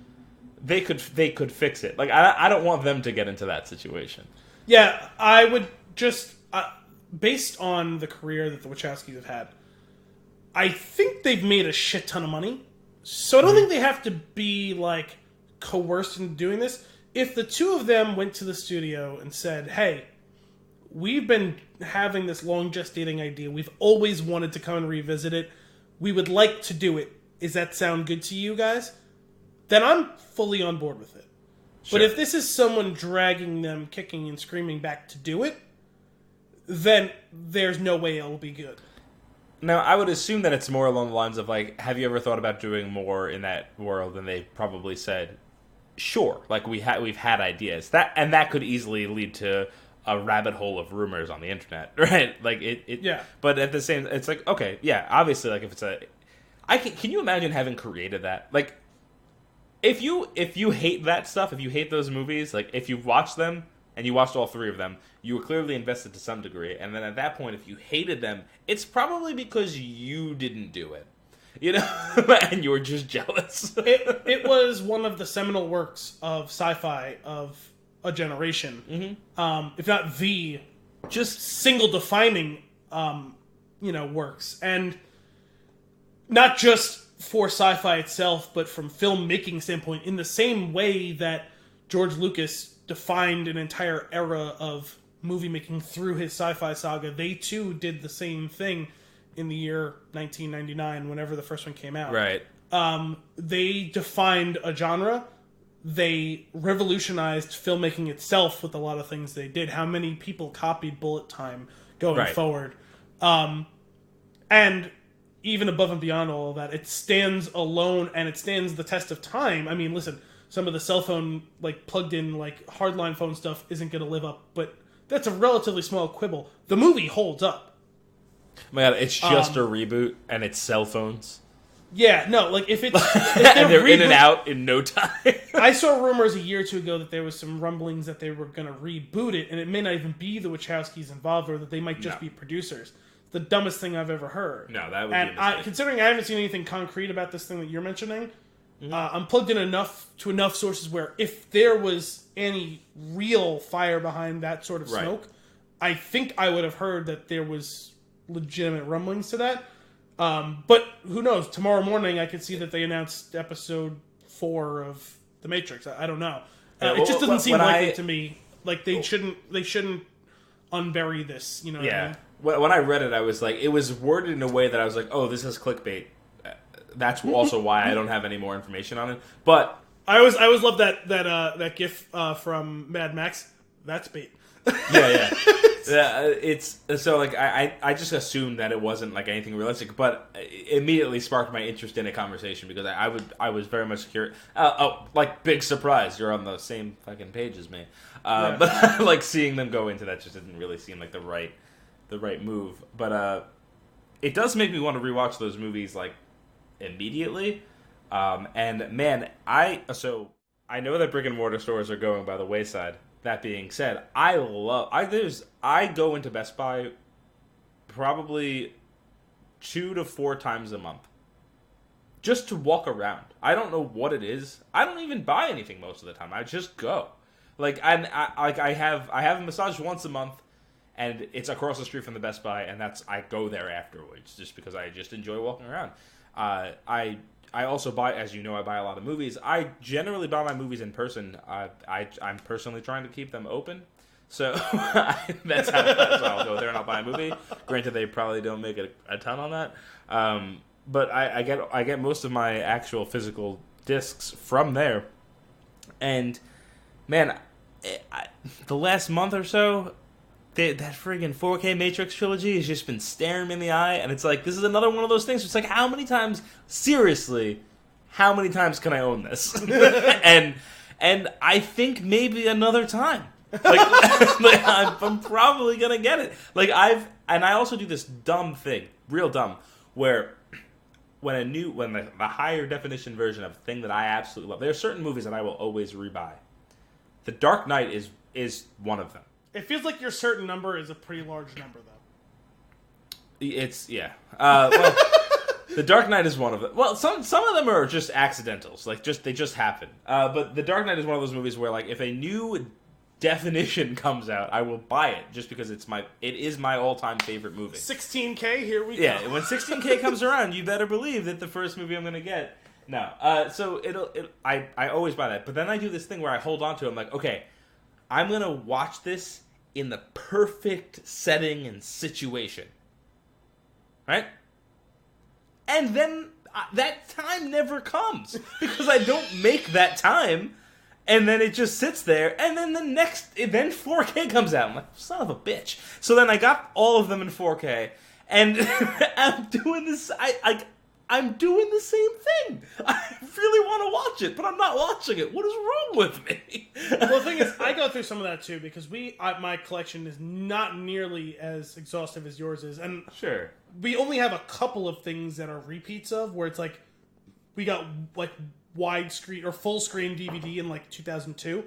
they could fix it. Like, I don't want them to get into that situation. Yeah, I would just, based on the career that the Wachowskis have had, I think they've made a shit ton of money. So I don't think they have to be, like, coerced into doing this. If the two of them went to the studio and said, hey, we've been having this long gestating idea. We've always wanted to come and revisit it. We would like to do it. Does that sound good to you guys? Then I'm fully on board with it. Sure. But if this is someone dragging them, kicking and screaming back to do it, then there's no way it'll be good. Now, I would assume that it's more along the lines of, like, have you ever thought about doing more in that world? And they probably said, sure. Like, we've had ideas. That could easily lead to a rabbit hole of rumors on the internet, right? Like, yeah. But at the same, it's like, okay, yeah, obviously, like, if it's can you imagine having created that? Like, if you hate that stuff, if you hate those movies, like, if you've watched them, and you watched all 3 of them, you were clearly invested to some degree, and then at that point, if you hated them, it's probably because you didn't do it. You know? And you were just jealous. It was one of the seminal works of sci-fi of a generation. Mm-hmm. If not the just single defining works. And not just for sci-fi itself, but from filmmaking standpoint, in the same way that George Lucas defined an entire era of movie making through his sci-fi saga. They too did the same thing in the year 1999, whenever the first one came out. Right. They defined a genre. They revolutionized filmmaking itself with a lot of things they did. How many people copied bullet time going forward? And even above and beyond all of that, it stands alone and it stands the test of time. I mean, listen, some of the cell phone, like, plugged in, like, hardline phone stuff isn't going to live up, but that's a relatively small quibble. The movie holds up. My God, it's just a reboot, and it's cell phones. Yeah, no, like, if it's... and they're in and out in no time. I saw rumors a year or two ago that there was some rumblings that they were going to reboot it, and it may not even be the Wachowskis involved, or that they might just be producers. The dumbest thing I've ever heard. No, that would be a mistake. Considering I haven't seen anything concrete about this thing that you're mentioning... I'm plugged in enough sources where if there was any real fire behind that sort of smoke, I think I would have heard that there was legitimate rumblings to that. But who knows? Tomorrow morning I could see that they announced episode 4 of The Matrix. I don't know. It just doesn't seem likely to me. Like, they shouldn't unbury this. You know what I mean? When I read it, I was like, it was worded in a way that I was like, oh, this is clickbait. That's also why I don't have any more information on it. But I always love that GIF from Mad Max. That's bait. yeah. It's so, like, I just assumed that it wasn't, like, anything realistic, but it immediately sparked my interest in a conversation because I was very much curious. Like, big surprise, you're on the same fucking page as me. But like, seeing them go into that just didn't really seem like the right move. But it does make me want to rewatch those movies, like, immediately. And man, I know that brick and mortar stores are going by the wayside. That being said, I go into Best Buy probably 2 to 4 times a month just to walk around. I don't know what it is. I don't even buy anything most of the time. I just go. Like, I have a massage once a month, and it's across the street from the Best Buy, and I go there afterwards just because I just enjoy walking around. I also buy, as you know, I buy a lot of movies. I generally buy my movies in person. I'm personally trying to keep them open. So that's how I'll go there and I'll buy a movie. Granted, they probably don't make a ton on that. But I get most of my actual physical discs from there. And, man, the last month or so, that friggin' 4K Matrix trilogy has just been staring me in the eye, and it's like, this is another one of those things. It's like, how many times can I own this? and I think maybe another time. Like, I'm probably gonna get it. Like, I also do this dumb thing, real dumb, where when the higher definition version of a thing that I absolutely love, there are certain movies that I will always rebuy. The Dark Knight is one of them. It feels like your certain number is a pretty large number, though. It's, yeah. Well, The Dark Knight is one of them. Well, some of them are just accidentals. Like, they just happen. But The Dark Knight is one of those movies where, like, if a new definition comes out, I will buy it just because it is my all-time favorite movie. 16K, here we go. Yeah, when 16K comes around, you better believe that the first movie I'm going to get. No. So I always buy that. But then I do this thing where I hold on to it. I'm like, okay, I'm going to watch this in the perfect setting and situation. Right? And then that time never comes because I don't make that time, and then it just sits there, and then then 4K comes out. I'm like, son of a bitch. So then I got all of them in 4K, and I'm doing this. I'm doing the same thing. I really want to watch it, but I'm not watching it. What is wrong with me? Well, the thing is, I go through some of that too because my collection is not nearly as exhaustive as yours is, and sure, we only have a couple of things that are repeats of where it's like we got like widescreen or full screen DVD in like 2002,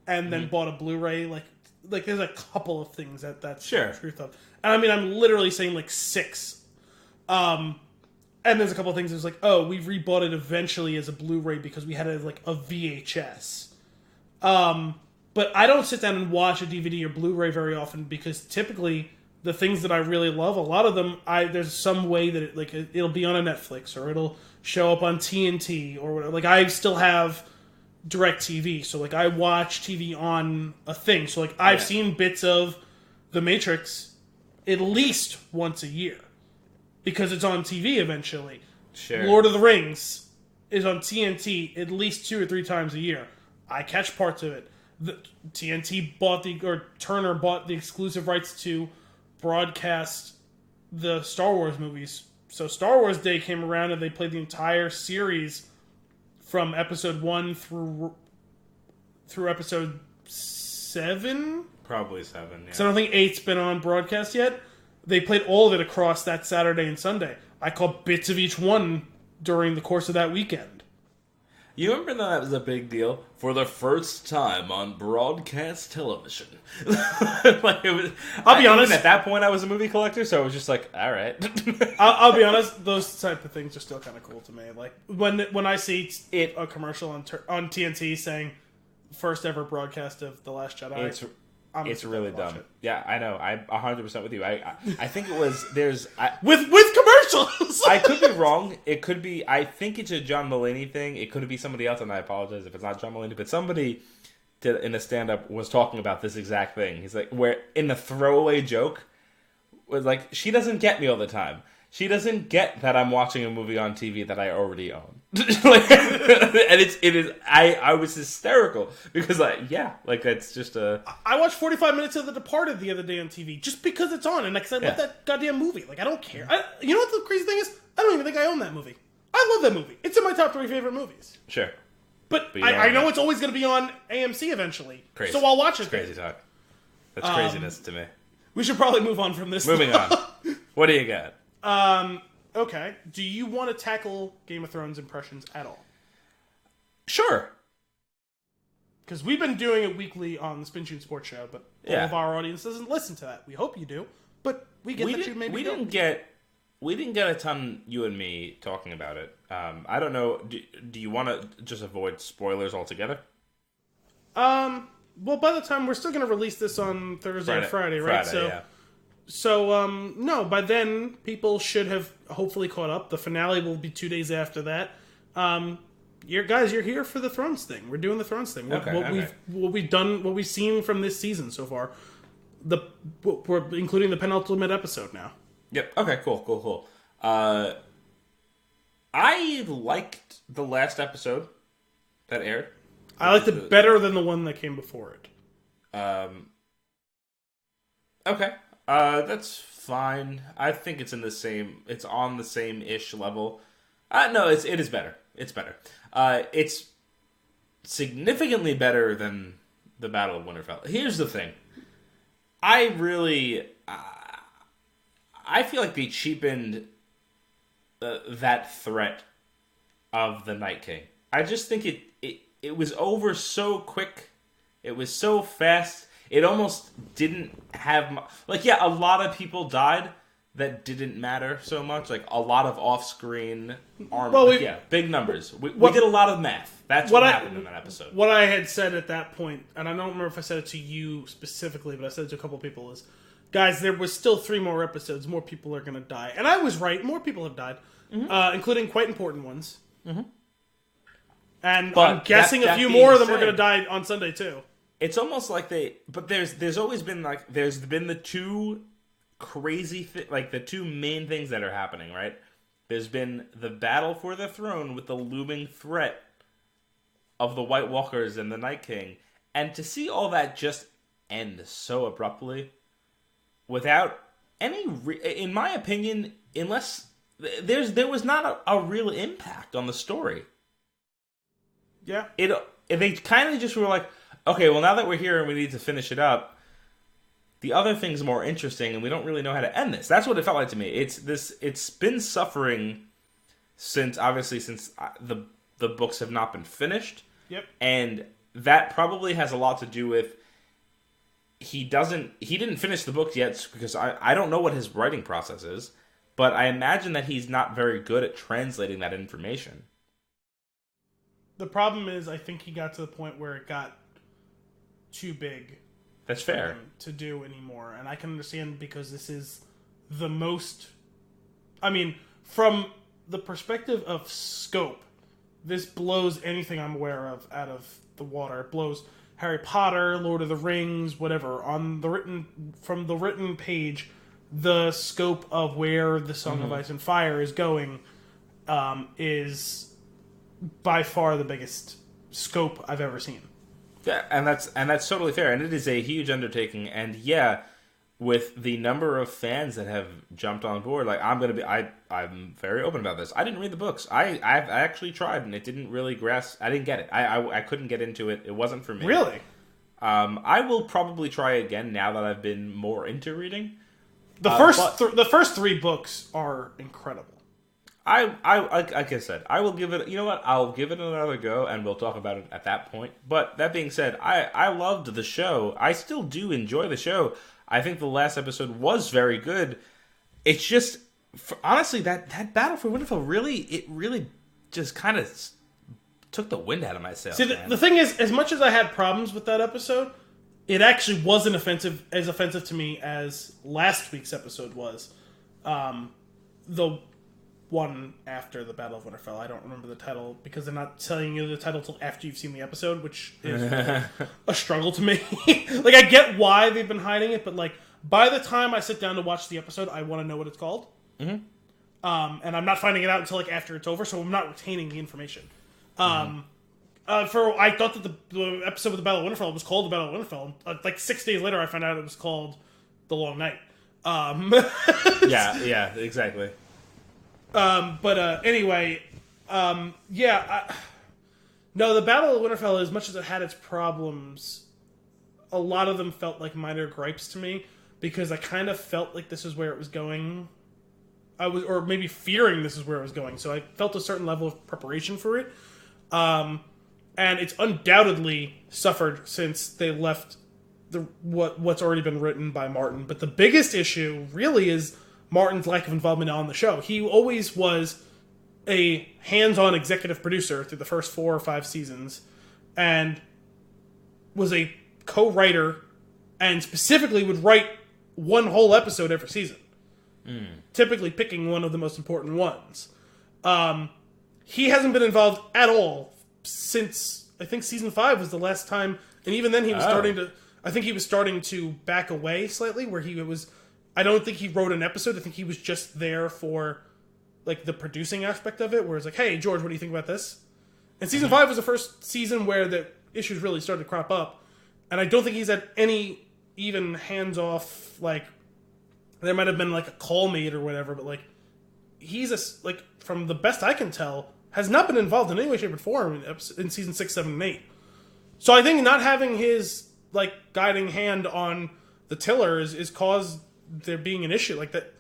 and then bought a Blu-ray. Like there's a couple of things that's sure the truth of, and I mean I'm literally saying like 6. And there's a couple of things that's like, oh, we rebought it eventually as a Blu-ray because we had it as like a VHS. But I don't sit down and watch a DVD or Blu-ray very often because typically the things that I really love, a lot of them, there's some way that it'll be on a Netflix or it'll show up on TNT or whatever. Like I still have DirecTV, so like I watch TV on a thing. So like I've seen bits of The Matrix at least once a year. Because it's on TV eventually. Sure. Lord of the Rings is on TNT at least 2 or 3 times a year. I catch parts of it. Turner bought the exclusive rights to broadcast the Star Wars movies. So Star Wars Day came around and they played the entire series from episode 1 through episode 7? Probably 7, yeah. So I don't think 8's been on broadcast yet. They played all of it across that Saturday and Sunday. I caught bits of each one during the course of that weekend. You remember that was a big deal? For the first time on broadcast television. Like I'll be honest. At that point, I was a movie collector, so I was just like, all right. I'll be honest. Those type of things are still kind of cool to me. Like when I see a commercial on TNT saying first ever broadcast of The Last Jedi. It's really dumb. Yeah, I know. I'm 100% with you. I think it was with commercials. I could be wrong. It could be. I think it's a John Mulaney thing. It could be somebody else, and I apologize if it's not John Mulaney. But somebody in a stand-up was talking about this exact thing. He's like, where in the throwaway joke was like, she doesn't get me all the time. She doesn't get that I'm watching a movie on TV that I already own. And it is. I was hysterical because that's just a. I watched 45 minutes of The Departed the other day on TV just because it's on and because I love that goddamn movie. Like I don't care. You know what the crazy thing is? I don't even think I own that movie. I love that movie. It's in my top 3 favorite movies. Sure, but I know it's always going to be on AMC eventually. Crazy. So I'll watch it. It's crazy talk. That's craziness to me. We should probably move on from this. Moving on. What do you got? Okay. Do you want to tackle Game of Thrones impressions at all? Sure. Because we've been doing it weekly on the Spin Tune Sports Show, but all of our audience doesn't listen to that. We hope you do, but we didn't get a ton, you and me, talking about it. I don't know. Do you want to just avoid spoilers altogether? Well, by the time we're still going to release this on Thursday or Friday, right? So, no, by then, people should have hopefully caught up. The finale will be 2 days after that. You're here for the Thrones thing. We're doing the Thrones thing. What we've seen from this season so far. We're including the penultimate episode now. Yep. Okay, cool. I liked the last episode that aired. I liked it better than the one that came before it. Okay. That's fine. I think it's it's on the same-ish level. No, it is better. It's better. It's significantly better than the Battle of Winterfell. Here's the thing. I feel like they cheapened that threat of the Night King. I just think it was over so quick. It was so fast. It almost didn't have... a lot of people died that didn't matter so much. Like, a lot of off-screen armor. Well, big numbers. We did a lot of math. That's what happened in that episode. What I had said at that point, and I don't remember if I said it to you specifically, but I said it to a couple of people, is, guys, there was still 3 more episodes. More people are going to die. And I was right. More people have died, including quite important ones. Mm-hmm. And but I'm guessing a few more of them are going to die on Sunday, too. It's almost like there's always been, there's been the two crazy, the two main things that are happening, right? There's been the battle for the throne with the looming threat of the White Walkers and the Night King. And to see all that just end so abruptly, without any, in my opinion, unless there was not a real impact on the story. Yeah. They kind of just were like, okay, well, now that we're here and we need to finish it up, the other thing's more interesting, and we don't really know how to end this. That's what it felt like to me. It's been suffering since the books have not been finished. Yep. And that probably has a lot to do with he didn't finish the book yet, because I don't know what his writing process is, but I imagine that he's not very good at translating that information. The problem is, I think he got to the point where it got too big. That's fair. To do anymore. And I can understand, because this is the most... I mean, from the perspective of scope, this blows anything I'm aware of out of the water. It blows Harry Potter, Lord of the Rings, whatever. From the written page, the scope of where the Song of Ice and Fire is going is by far the biggest scope I've ever seen. Yeah, and that's totally fair, and it is a huge undertaking. And yeah, with the number of fans that have jumped on board, I'm very open about this. I didn't read the books. I actually tried, and it didn't really grasp. I didn't get it. I couldn't get into it. It wasn't for me. Really? I will probably try again now that I've been more into reading. The first 3 books are incredible. Like I said, I will give it. You know what? I'll give it another go, and we'll talk about it at that point. But that being said, I loved the show. I still do enjoy the show. I think the last episode was very good. It's just, honestly, that battle for Winterfell really just kind of took the wind out of my sails. See, the thing is, as much as I had problems with that episode, it actually wasn't as offensive to me as last week's episode was. The one after the Battle of Winterfell. I don't remember the title, because they're not telling you the title till after you've seen the episode, which is a struggle to me. I get why they've been hiding it, but by the time I sit down to watch the episode, I want to know what it's called. Mm-hmm. And I'm not finding it out until after it's over, so I'm not retaining the information. I thought that the episode of the Battle of Winterfell was called the Battle of Winterfell. 6 days later, I found out it was called The Long Night. Yeah, exactly. Anyway, no, the Battle of Winterfell, as much as it had its problems, a lot of them felt like minor gripes to me, because I kind of felt like this is where it was going. Or maybe fearing this is where it was going, so I felt a certain level of preparation for it. And it's undoubtedly suffered since they left what's already been written by Martin. But the biggest issue really is Martin's lack of involvement on the show. He always was a hands-on executive producer through the first 4 or 5 seasons, and was a co-writer, and specifically would write one whole episode every season. Typically picking one of the most important ones. He hasn't been involved at all since, I think, season 5 was the last time, and even then he was starting to back away slightly, where he was... I don't think he wrote an episode. I think he was just there for, the producing aspect of it, where it's hey, George, what do you think about this? And season 5 was the first season where the issues really started to crop up. and I don't think he's had any even hands-off, like, there might have been, like, a call made or whatever, but, like, he's, like, from the best I can tell, has not been involved in any way, shape, or form in season 6, 7, and 8. So I think not having his, like, guiding hand on the tiller is caused there being an issue. Like, that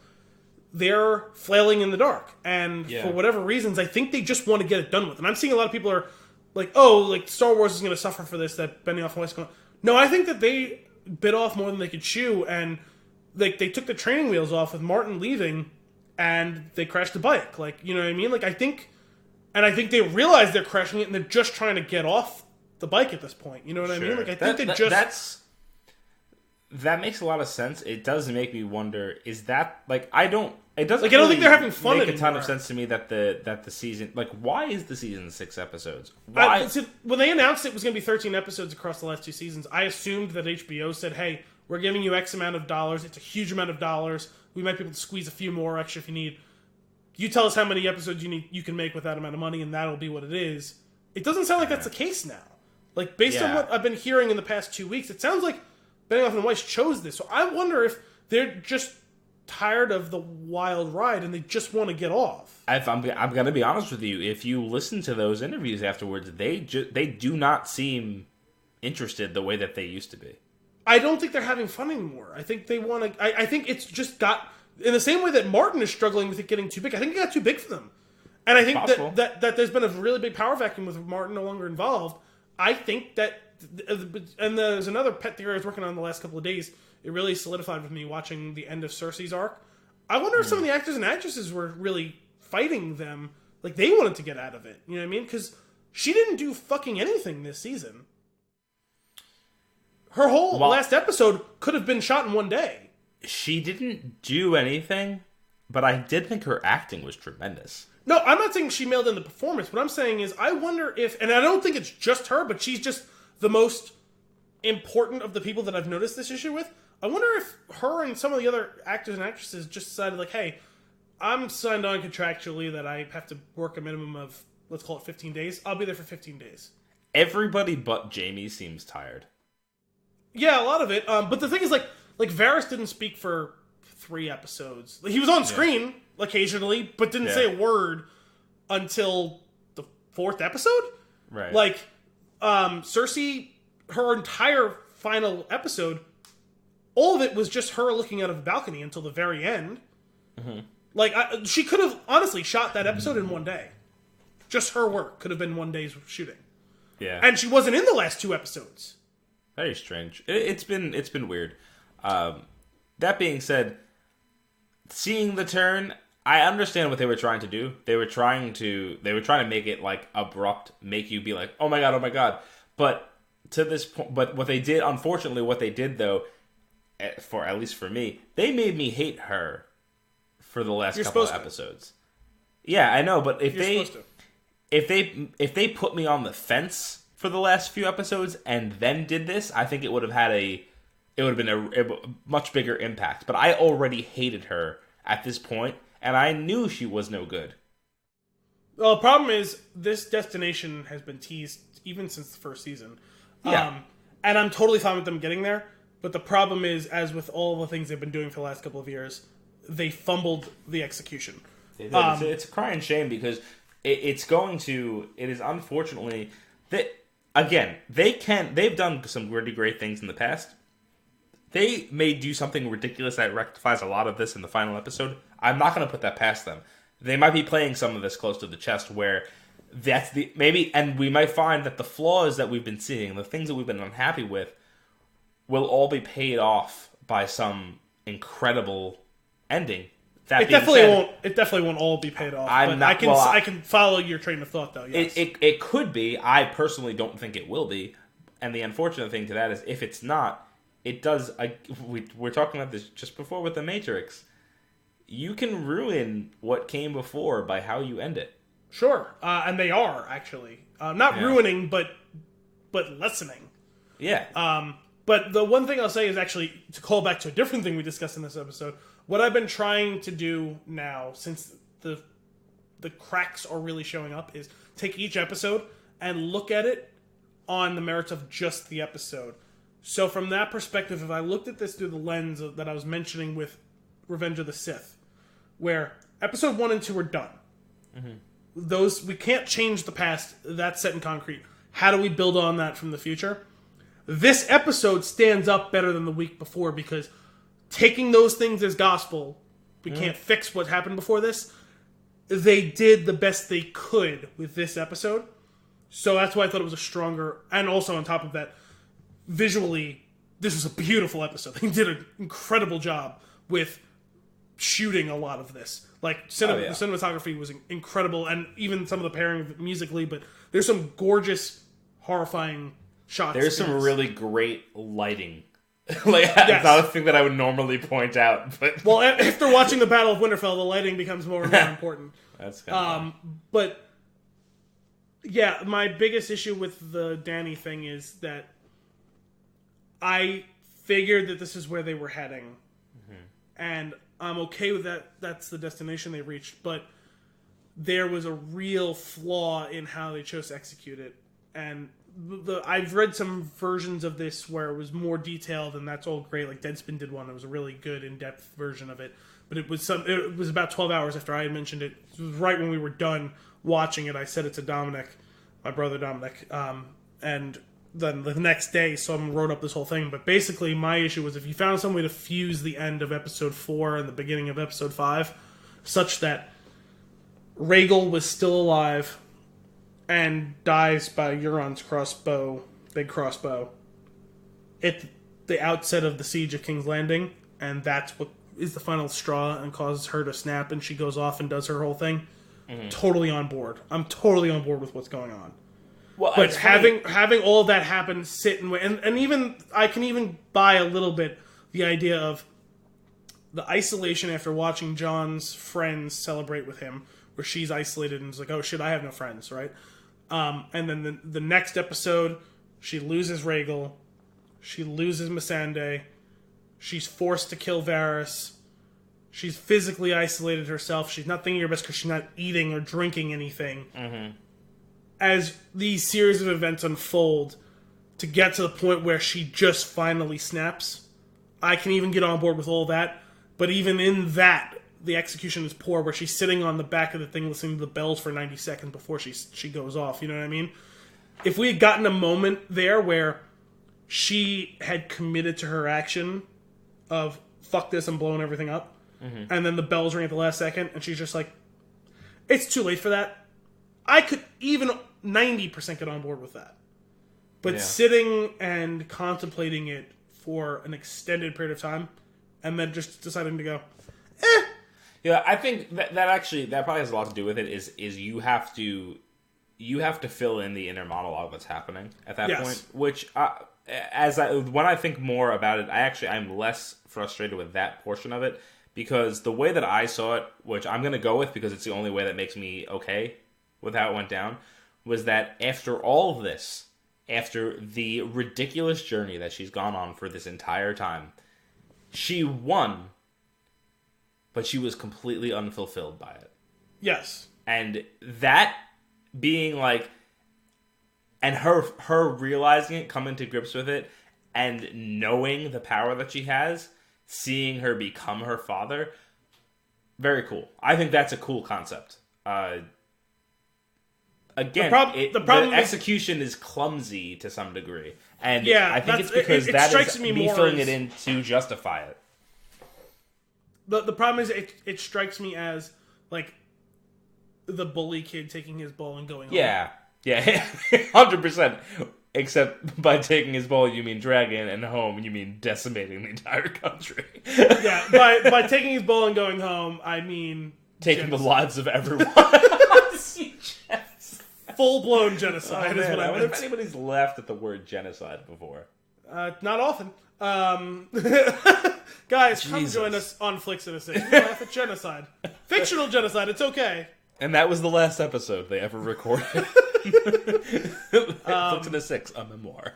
they're flailing in the dark. And for whatever reasons, I think they just want to get it done with. And I'm seeing a lot of people are like, oh, like, Star Wars is going to suffer for this, that Benioff and Weiss going. No, I think that they bit off more than they could chew, and like they took the training wheels off with Martin leaving, and they crashed the bike. Like, you know what I mean? Like, I think they realize they're crashing it, and they're just trying to get off the bike at this point. You know what I mean? Like, I think that makes a lot of sense. It does make me wonder: is that like it doesn't like I don't think they're having fun make anymore. A ton of sense to me that the season, like, why is the season 6 episodes? Why? When they announced it was going to be 13 episodes across the last 2 seasons, I assumed that HBO said, "Hey, we're giving you X amount of dollars. It's a huge amount of dollars. We might be able to squeeze a few more extra if you need. You tell us how many episodes you can make with that amount of money, and that'll be what it is." It doesn't sound like that's the case now. Like, based on what I've been hearing in the past 2 weeks, it sounds like Benioff and Weiss chose this. So I wonder if they're just tired of the wild ride and they just want to get off. I'm going to be honest with you. If you listen to those interviews afterwards, they do not seem interested the way that they used to be. I don't think they're having fun anymore. I think they want to. I think it's just got in the same way that Martin is struggling with it getting too big. I think it got too big for them, and I think that there's been a really big power vacuum with Martin no longer involved. I think that, and there's another pet theory I was working on the last couple of days. It really solidified with me watching the end of Cersei's arc. I wonder if some of the actors and actresses were really fighting them, like they wanted to get out of it. You know what I mean? Because she didn't do fucking anything this season. Her whole last episode could have been shot in one day. She didn't do anything, but I did think her acting was tremendous. No, I'm not saying she mailed in the performance. What I'm saying is I wonder if, and I don't think it's just her, but she's just the most important of the people that I've noticed this issue with. I wonder if her and some of the other actors and actresses just decided, like, hey, I'm signed on contractually that I have to work a minimum of, let's call it 15 days. I'll be there for 15 days. Everybody but Jamie seems tired. Yeah, a lot of it. But the thing is, like Varys didn't speak for 3 episodes. He was on screen occasionally, but didn't say a word until the 4th episode. Right. Like, Cersei, her entire final episode, all of it was just her looking out of the balcony until the very end. Mm-hmm. Like, she could have honestly shot that episode in one day. Just her work could have been one day's shooting. Yeah. And she wasn't in the last 2 episodes. Very strange. It's been weird. That being said, seeing the turn, I understand what they were trying to do. They were trying to make it like abrupt, make you be like, oh my god. But to this point, but what they did, unfortunately, though, for at least for me, they made me hate her for the last couple of episodes. Yeah, I know, but if they put me on the fence for the last few episodes and then did this, I think it would have been a much bigger impact. But I already hated her at this point, and I knew she was no good. Well, the problem is this destination has been teased even since the first season. Yeah. And I'm totally fine with them getting there. But the problem is, as with all the things they've been doing for the last couple of years, they fumbled the execution. It's a crying shame because it is unfortunately that, again, they've done some really great things in the past. They may do something ridiculous that rectifies a lot of this in the final episode. I'm not going to put that past them. They might be playing some of this close to the chest where and we might find that the flaws that we've been seeing, the things that we've been unhappy with, will all be paid off by some incredible ending. It definitely won't all be paid off. I can follow your train of thought, though. Yes. It could be. I personally don't think it will be. And the unfortunate thing to that is, if it's not, it does. We're talking about this just before with the Matrix. You can ruin what came before by how you end it. Sure, and they are actually not ruining, but lessening. Yeah. But the one thing I'll say is actually to call back to a different thing we discussed in this episode. What I've been trying to do now, since the cracks are really showing up, is take each episode and look at it on the merits of just the episode. So from that perspective, if I looked at this through the lens that I was mentioning with Revenge of the Sith, where episode 1 and 2 are done. Those, we can't change the past. That's set in concrete. How do we build on that from the future? This episode stands up better than the week before because taking those things as gospel, we can't fix what happened before this. They did the best they could with this episode. So that's why I thought it was a stronger, and also on top of that, visually, this was a beautiful episode. They did an incredible job with shooting a lot of this. Like, the cinematography was incredible, and even some of the pairing musically, but there's some gorgeous, horrifying shots. There's some really great lighting. It's not a thing that I would normally point out. But well, after watching the Battle of Winterfell, the lighting becomes more and more important. That's kind of but, yeah, my biggest issue with the Dany thing is that I figured that this is where they were heading. And I'm okay with that. That's the destination they reached. But there was a real flaw in how they chose to execute it. And I've read some versions of this where it was more detailed, and that's all great. Like Deadspin did one. It was a really good, in-depth version of it. But it was about 12 hours after I had mentioned it. It was right when we were done watching it. I said it to Dominic, my brother Dominic. And then the next day, someone wrote up this whole thing. But basically, my issue was if you found some way to fuse the end of episode 4 and the beginning of episode 5, such that Rhaegal was still alive and dies by Euron's crossbow, big crossbow, at the outset of the Siege of King's Landing, and that's what is the final straw and causes her to snap, and she goes off and does her whole thing. Totally on board. I'm totally on board with what's going on. Well, but having all of that happen, sit and wait, and even I can even buy a little bit the idea of the isolation after watching Jon's friends celebrate with him, where she's isolated and is like, oh shit, I have no friends, right? And then the next episode, she loses Rhaegal, she loses Missandei, she's forced to kill Varys, she's physically isolated herself, she's not thinking her best because she's not eating or drinking anything. As these series of events unfold to get to the point where she just finally snaps, I can even get on board with all that. But even in that, the execution is poor, where she's sitting on the back of the thing listening to the bells for 90 seconds before she goes off. You know what I mean? If we had gotten a moment there where she had committed to her action of, fuck this, I'm blowing everything up, and then the bells ring at the last second, and she's just like, it's too late for that, I could even 90% get on board with that. But sitting and contemplating it for an extended period of time, and then just deciding to go, Yeah, I think that probably has a lot to do with it. Is you have to fill in the inner monologue that's happening at that point. Which, when I think more about it, I'm less frustrated with that portion of it, because the way that I saw it, which I'm going to go with because it's the only way that makes me okay with how it went down, was that after all of this, after the ridiculous journey that she's gone on for this entire time, she won, but she was completely unfulfilled by it. Yes. And that being like, and her realizing it, coming to grips with it, and knowing the power that she has, seeing her become her father, very cool. I think that's a cool concept. Again, the execution is clumsy to some degree, and I think it's because that is me filling it in to justify it. The problem is it strikes me as like the bully kid taking his ball and going home. Yeah, 100%. Except by taking his ball, you mean dragging, and home, you mean decimating the entire country. Yeah, by taking his ball and going home, I mean taking the lives of everyone. Full-blown genocide is what I meant. I wonder if anybody's laughed at the word genocide before. Not often. Guys, come join us on Flix in a Six. We laugh at genocide. Fictional genocide, it's okay. And that was the last episode they ever recorded. Flix in a Six, a memoir.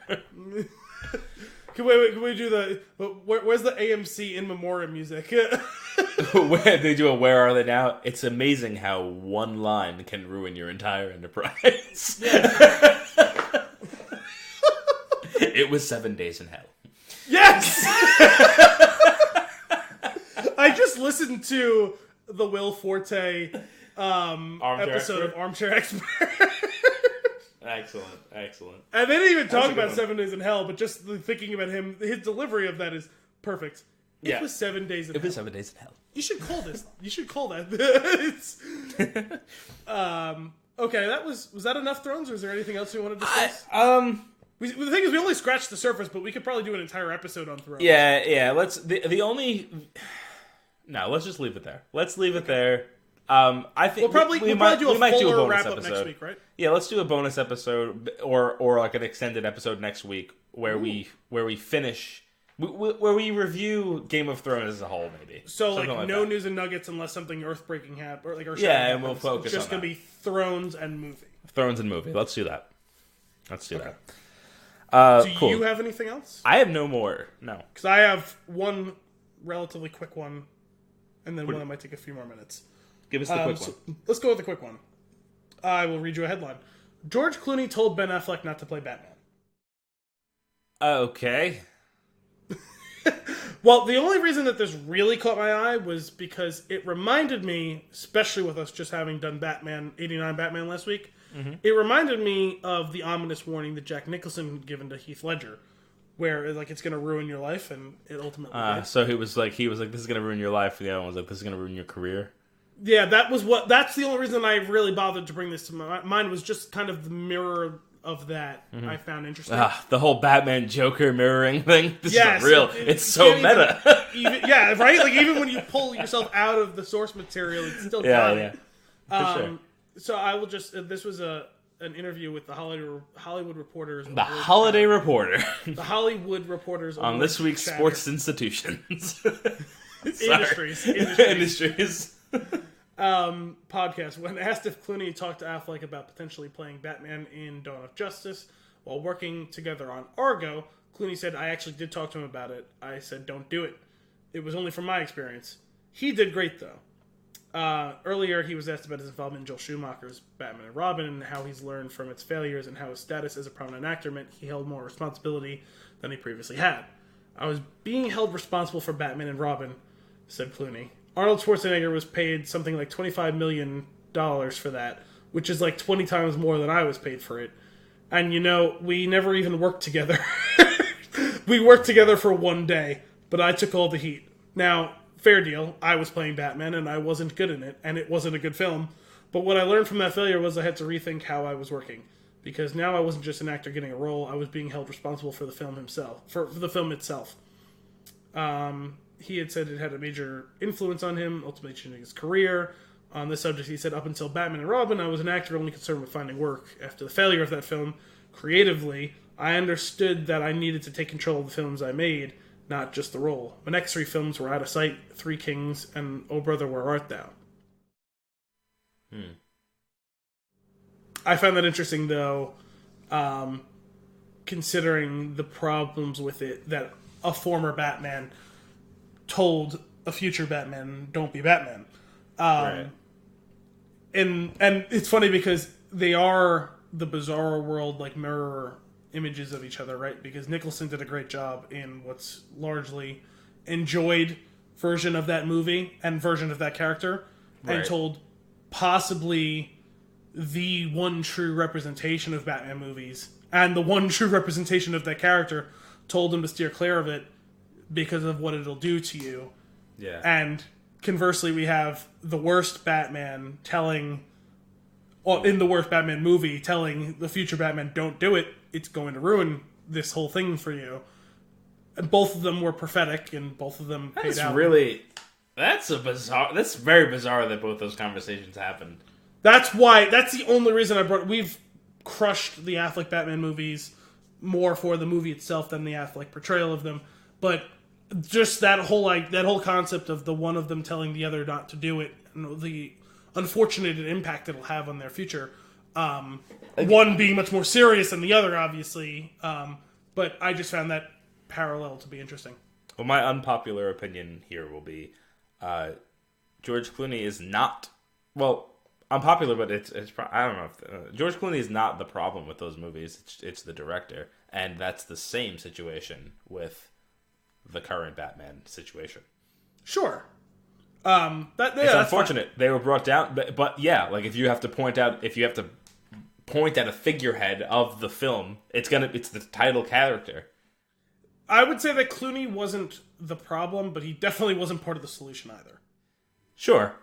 Can we do the... Where's the AMC in memoriam music? Where they do a Where Are They Now? It's amazing how one line can ruin your entire enterprise. Yeah. It was 7 days in hell. Yes! I just listened to the Will Forte episode of Armchair Expert. Excellent. And they didn't even talk about 7 Days in Hell, but just thinking about him, his delivery of that is perfect. It was 7 days in hell. It was 7 days in hell. You should call this. You should call that. Okay, was that enough Thrones, or is there anything else you want to discuss? The thing is, we only scratched the surface, but we could probably do an entire episode on Thrones. Yeah. Let's just leave it there. Let's leave it there. I think we'll probably do a fuller wrap up next week, right? Yeah, let's do a bonus episode or like an extended episode next week where we finish. Where we review Game of Thrones as a whole, maybe. So, like no news and nuggets unless something earth-breaking happens. Or like and we'll focus on It's just going to be Thrones and movie. Thrones and movie. Let's do that. Do cool. you have anything else? I have no more. No. Because I have one relatively quick one, and then one that might take a few more minutes. Give us the quick one. Let's go with the quick one. I will read you a headline. George Clooney told Ben Affleck not to play Batman. Okay. Well, the only reason that this really caught my eye was because it reminded me, especially with us just having done Batman, 89 Batman last week, it reminded me of the ominous warning that Jack Nicholson had given to Heath Ledger, where like it's going to ruin your life, and it ultimately did. So he was like, this is going to ruin your life. The other one was like, this is going to ruin your career. Yeah, that's the only reason I really bothered to bring this to my mind, was just kind of the mirror of that I found interesting. The whole Batman Joker mirroring thing. This is real. It's so meta. Yeah, right? Like, even when you pull yourself out of the source material, it's still got it. For sure. So I will just... this was an interview with the Hollywood Reporters. The Holiday Reporter. The Hollywood Reporters. On this week's chatter. Sports Institutions. Industries. Podcast. When asked if Clooney talked to Affleck about potentially playing Batman in Dawn of Justice while working together on Argo, Clooney said, I actually did talk to him about it. I said, don't do it. It was only from my experience. He did great, though. Earlier, he was asked about his involvement in Joel Schumacher's Batman and Robin and how he's learned from its failures and how his status as a prominent actor meant he held more responsibility than he previously had. I was being held responsible for Batman and Robin, said Clooney. Arnold Schwarzenegger was paid something like $25 million for that, which is like 20 times more than I was paid for it. And, we never even worked together. We worked together for one day, but I took all the heat. Now, fair deal, I was playing Batman, and I wasn't good in it, and it wasn't a good film. But what I learned from that failure was I had to rethink how I was working. Because now I wasn't just an actor getting a role, I was being held responsible for the film for the film itself. He had said it had a major influence on him, ultimately changing his career. On this subject, he said, up until Batman and Robin, I was an actor only concerned with finding work. After the failure of that film, creatively, I understood that I needed to take control of the films I made, not just the role. My next 3 films were Out of Sight, Three Kings, and Oh Brother, Where Art Thou? I found that interesting, though, considering the problems with it, that a former Batman told a future Batman, don't be Batman. Right. And it's funny because they are the bizarre world, like, mirror images of each other, right? Because Nicholson did a great job in what's largely enjoyed version of that movie and version of that character, and told possibly the one true representation of Batman movies and the one true representation of that character, told him to steer clear of it because of what it'll do to you. Yeah. And conversely, we have the worst Batman in the worst Batman movie, telling the future Batman, don't do it, it's going to ruin this whole thing for you. And both of them were prophetic, and both of them paid out. That's very bizarre that both those conversations happened. That's the only reason we've crushed the Affleck Batman movies more for the movie itself than the Affleck portrayal of them. But just that whole concept of the one of them telling the other not to do it, and the unfortunate impact it'll have on their future. One being much more serious than the other, obviously. But I just found that parallel to be interesting. Well, my unpopular opinion here will be George Clooney is not... Well, unpopular, but it's I don't know. If, George Clooney is not the problem with those movies. It's the director. And that's the same situation with the current Batman situation. Sure. It's unfortunate they were brought down, but yeah, like if you have to point at a figurehead of the film, it's the title character. I would say that Clooney wasn't the problem, but he definitely wasn't part of the solution either. Sure.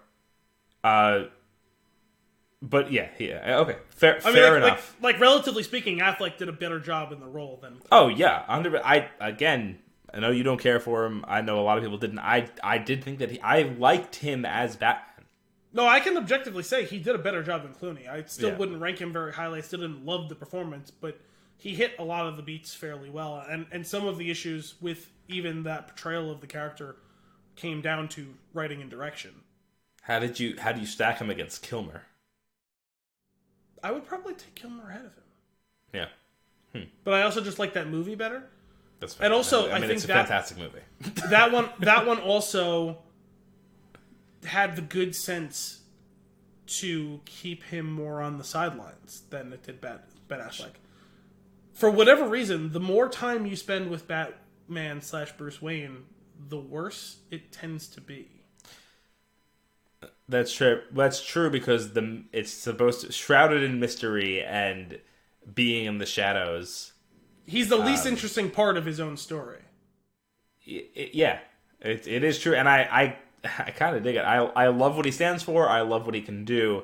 But yeah, okay, fair enough. Like relatively speaking, Affleck did a better job in the role than. Oh yeah, I know you don't care for him. I know a lot of people didn't. I did think that I liked him as Batman. No, I can objectively say he did a better job than Clooney. I still wouldn't rank him very highly. I still didn't love the performance, but he hit a lot of the beats fairly well. And some of the issues with even that portrayal of the character came down to writing and direction. How do you stack him against Kilmer? I would probably take Kilmer ahead of him. Yeah. But I also just like that movie better. That's fair. And also, I mean, think it's a fantastic movie. that one also had the good sense to keep him more on the sidelines than it did Ben Affleck. For whatever reason, the more time you spend with Batman / Bruce Wayne, the worse it tends to be. That's true. That's true because it's supposed to shrouded in mystery and being in the shadows. He's the least interesting part of his own story. Yeah, it is true, and I kind of dig it. I love what he stands for. I love what he can do.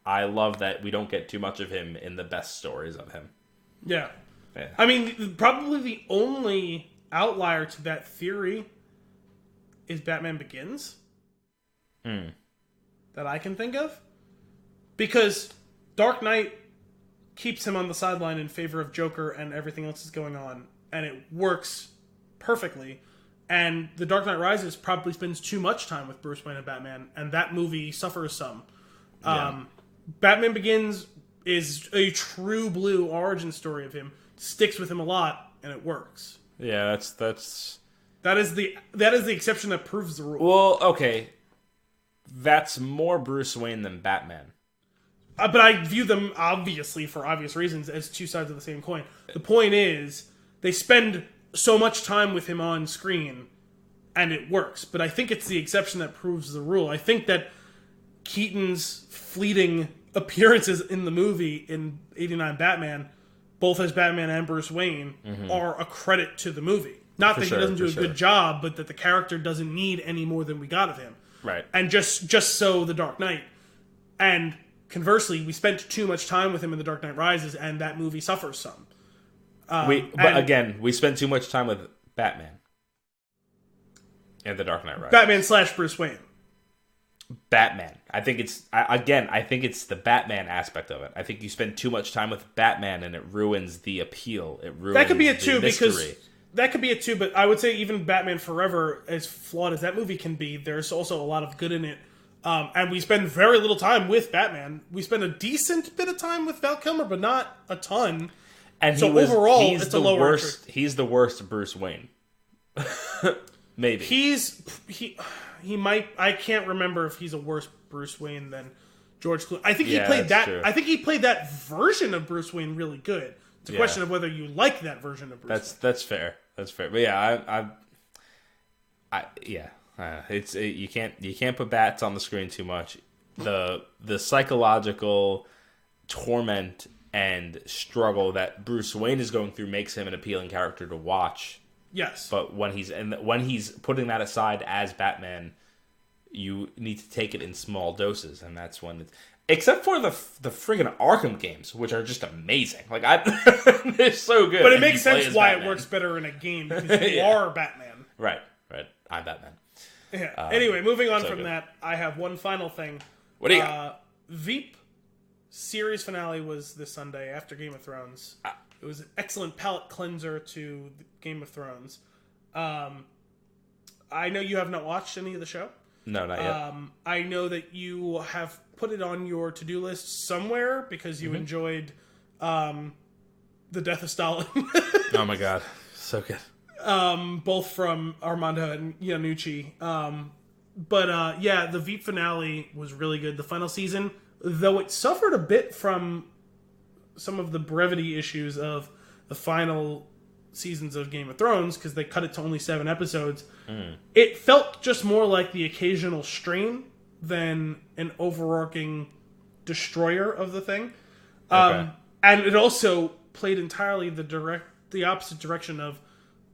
I love that we don't get too much of him in the best stories of him. Yeah. I mean, probably the only outlier to that theory is Batman Begins. That I can think of. Because Dark Knight keeps him on the sideline in favor of Joker and everything else is going on. And it works perfectly. And The Dark Knight Rises probably spends too much time with Bruce Wayne and Batman. And that movie suffers some. Yeah. Batman Begins is a true blue origin story of him. Sticks with him a lot, and it works. Yeah, that is the exception that proves the rule. Well, okay. That's more Bruce Wayne than Batman. But I view them, obviously, for obvious reasons, as two sides of the same coin. The point is, they spend so much time with him on screen, and it works. But I think it's the exception that proves the rule. I think that Keaton's fleeting appearances in the movie in 89 Batman, both as Batman and Bruce Wayne, are a credit to the movie. Not that he doesn't do a good job, but that the character doesn't need any more than we got of him. Right. And just so The Dark Knight. And conversely, we spent too much time with him in The Dark Knight Rises, and that movie suffers some. We spent too much time with Batman in The Dark Knight Rises. Batman / Bruce Wayne. Batman. I think it's the Batman aspect of it. I think you spend too much time with Batman, and it ruins the appeal. It ruins that could be it too, mystery. because that could be it too. But I would say even Batman Forever, as flawed as that movie can be, there's also a lot of good in it. And we spend very little time with Batman. We spend a decent bit of time with Val Kilmer, but not a ton. And so overall, it's a lower worst. He's the worst Bruce Wayne. Maybe he might. I can't remember if he's a worse Bruce Wayne than George Clooney. I think he played that. True. I think he played that version of Bruce Wayne really good. It's a question of whether you like that version of Bruce Wayne. That's fair. That's fair. But yeah, you can't put bats on the screen too much. The psychological torment and struggle that Bruce Wayne is going through makes him an appealing character to watch. Yes. But when he's putting that aside as Batman, you need to take it in small doses, and that's when it's... Except for the friggin' Arkham games, which are just amazing. Like, they're so good. But it makes sense why it works better in a game, because you are Batman. Right. I'm Batman. Yeah. Anyway, moving on from that, I have one final thing. What do you got? Veep series finale was this Sunday after Game of Thrones. It was an excellent palate cleanser to Game of Thrones. I know you have not watched any of the show. No, not yet. I know that you have put it on your to-do list somewhere because you enjoyed the death of Stalin. Oh my god. So good. Both from Armando and Iannucci. But the Veep finale was really good. The final season, though it suffered a bit from some of the brevity issues of the final seasons of Game of Thrones, because they cut it to only 7 episodes, it felt just more like the occasional strain than an overarching destroyer of the thing. Okay. And it also played entirely the opposite direction of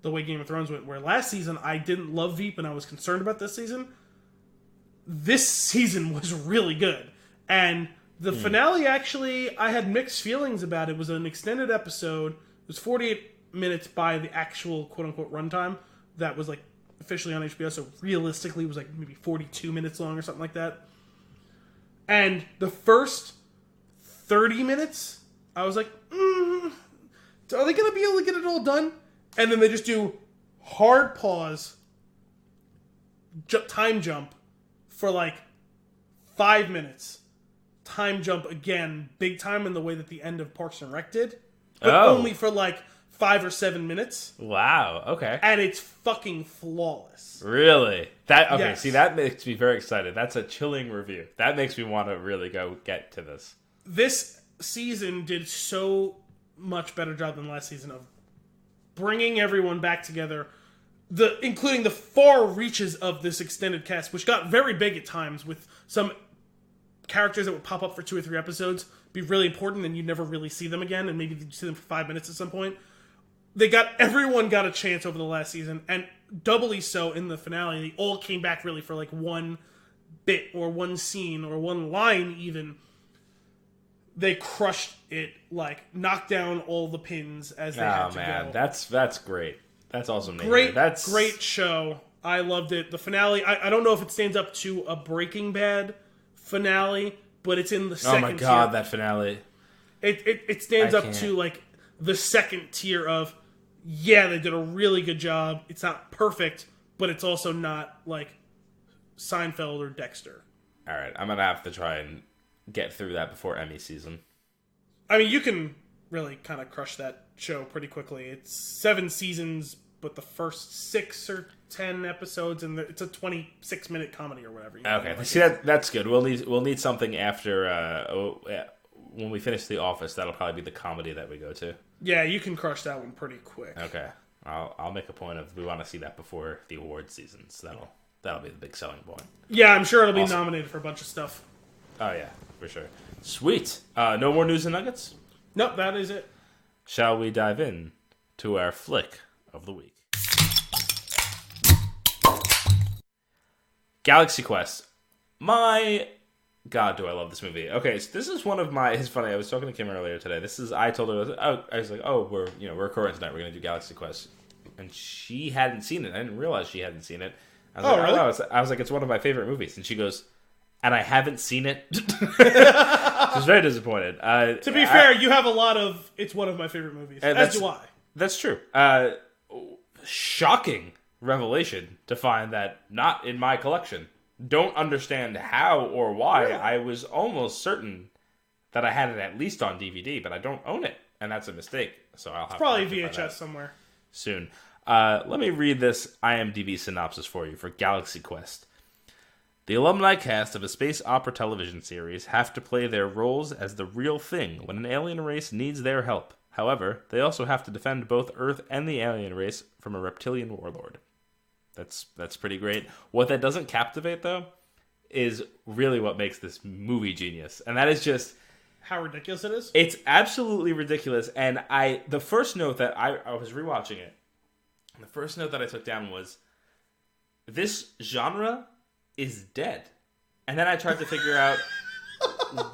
the way Game of Thrones went, where last season I didn't love Veep and I was concerned about this season. This season was really good. And the finale, actually, I had mixed feelings about. It was an extended episode. It was 48 minutes by the actual quote-unquote runtime that was, like, officially on HBO, so realistically it was, like, maybe 42 minutes long or something like that. And the first 30 minutes, I was like, are they going to be able to get it all done? And then they just do hard pause, time jump for, like, 5 minutes. Time jump again, big time in the way that the end of Parks and Rec did, but only for like 5 or 7 minutes. Wow. Okay. And it's fucking flawless. Really? Okay. Yes. See, that makes me very excited. That's a chilling review. That makes me want to really go get to this. This season did so much better job than last season of bringing everyone back together, including the far reaches of this extended cast, which got very big at times with some characters that would pop up for 2 or 3 episodes, be really important, and you never really see them again, and maybe you see them for 5 minutes at some point. Everyone got a chance over the last season, and doubly so in the finale. They all came back really for like one bit or one scene or one line even. They crushed it, like knocked down all the pins as they had to go. That's great. That's awesome. Great show. I loved it. The finale, I don't know if it stands up to a Breaking Bad finale, but it's in the second tier. Oh my god, that finale. It stands up to like the second tier of, yeah, they did a really good job. It's not perfect, but it's also not like Seinfeld or Dexter. All right, I'm going to have to try and get through that before Emmy season. I mean, you can really kind of crush that show pretty quickly. It's 7 seasons, but the first 6 or 10 episodes, and it's a 26-minute comedy or whatever. Okay, see that's good. We'll need something after when we finish The Office. That'll probably be the comedy that we go to. Yeah, you can crush that one pretty quick. Okay, I'll make a point of we want to see that before the award seasons. That'll be the big selling point. Yeah, I'm sure it'll be nominated for a bunch of stuff. Oh yeah, for sure. Sweet. No more news and nuggets? Nope, that is it. Shall we dive in to our flick of the week? Galaxy Quest. My God, do I love this movie. Okay, so this is one of my... It's funny, I was talking to Kim earlier today. I told her, I was like, we're recording tonight. We're going to do Galaxy Quest. And she hadn't seen it. I didn't realize she hadn't seen it. I was like, really? I was like, it's one of my favorite movies. And she goes, and I haven't seen it. She was very disappointed. To be fair, you have a lot of, it's one of my favorite movies. As do I. That's true. Shocking revelation to find that not in my collection. Don't understand how or why. Really? I was almost certain that I had it at least on DVD, but I don't own it, and that's a mistake. So I'll have probably to VHS somewhere soon. Let me read this IMDb synopsis for you for Galaxy Quest. The alumni cast of a space opera television series have to play their roles as the real thing when an alien race needs their help. However, they also have to defend both Earth and the alien race from a reptilian warlord. That's pretty great. What that doesn't captivate, though, is really what makes this movie genius. And that is just... how ridiculous it is? It's absolutely ridiculous. And the first note that I was rewatching it, the first note that I took down was, this genre is dead. And then I tried to figure out,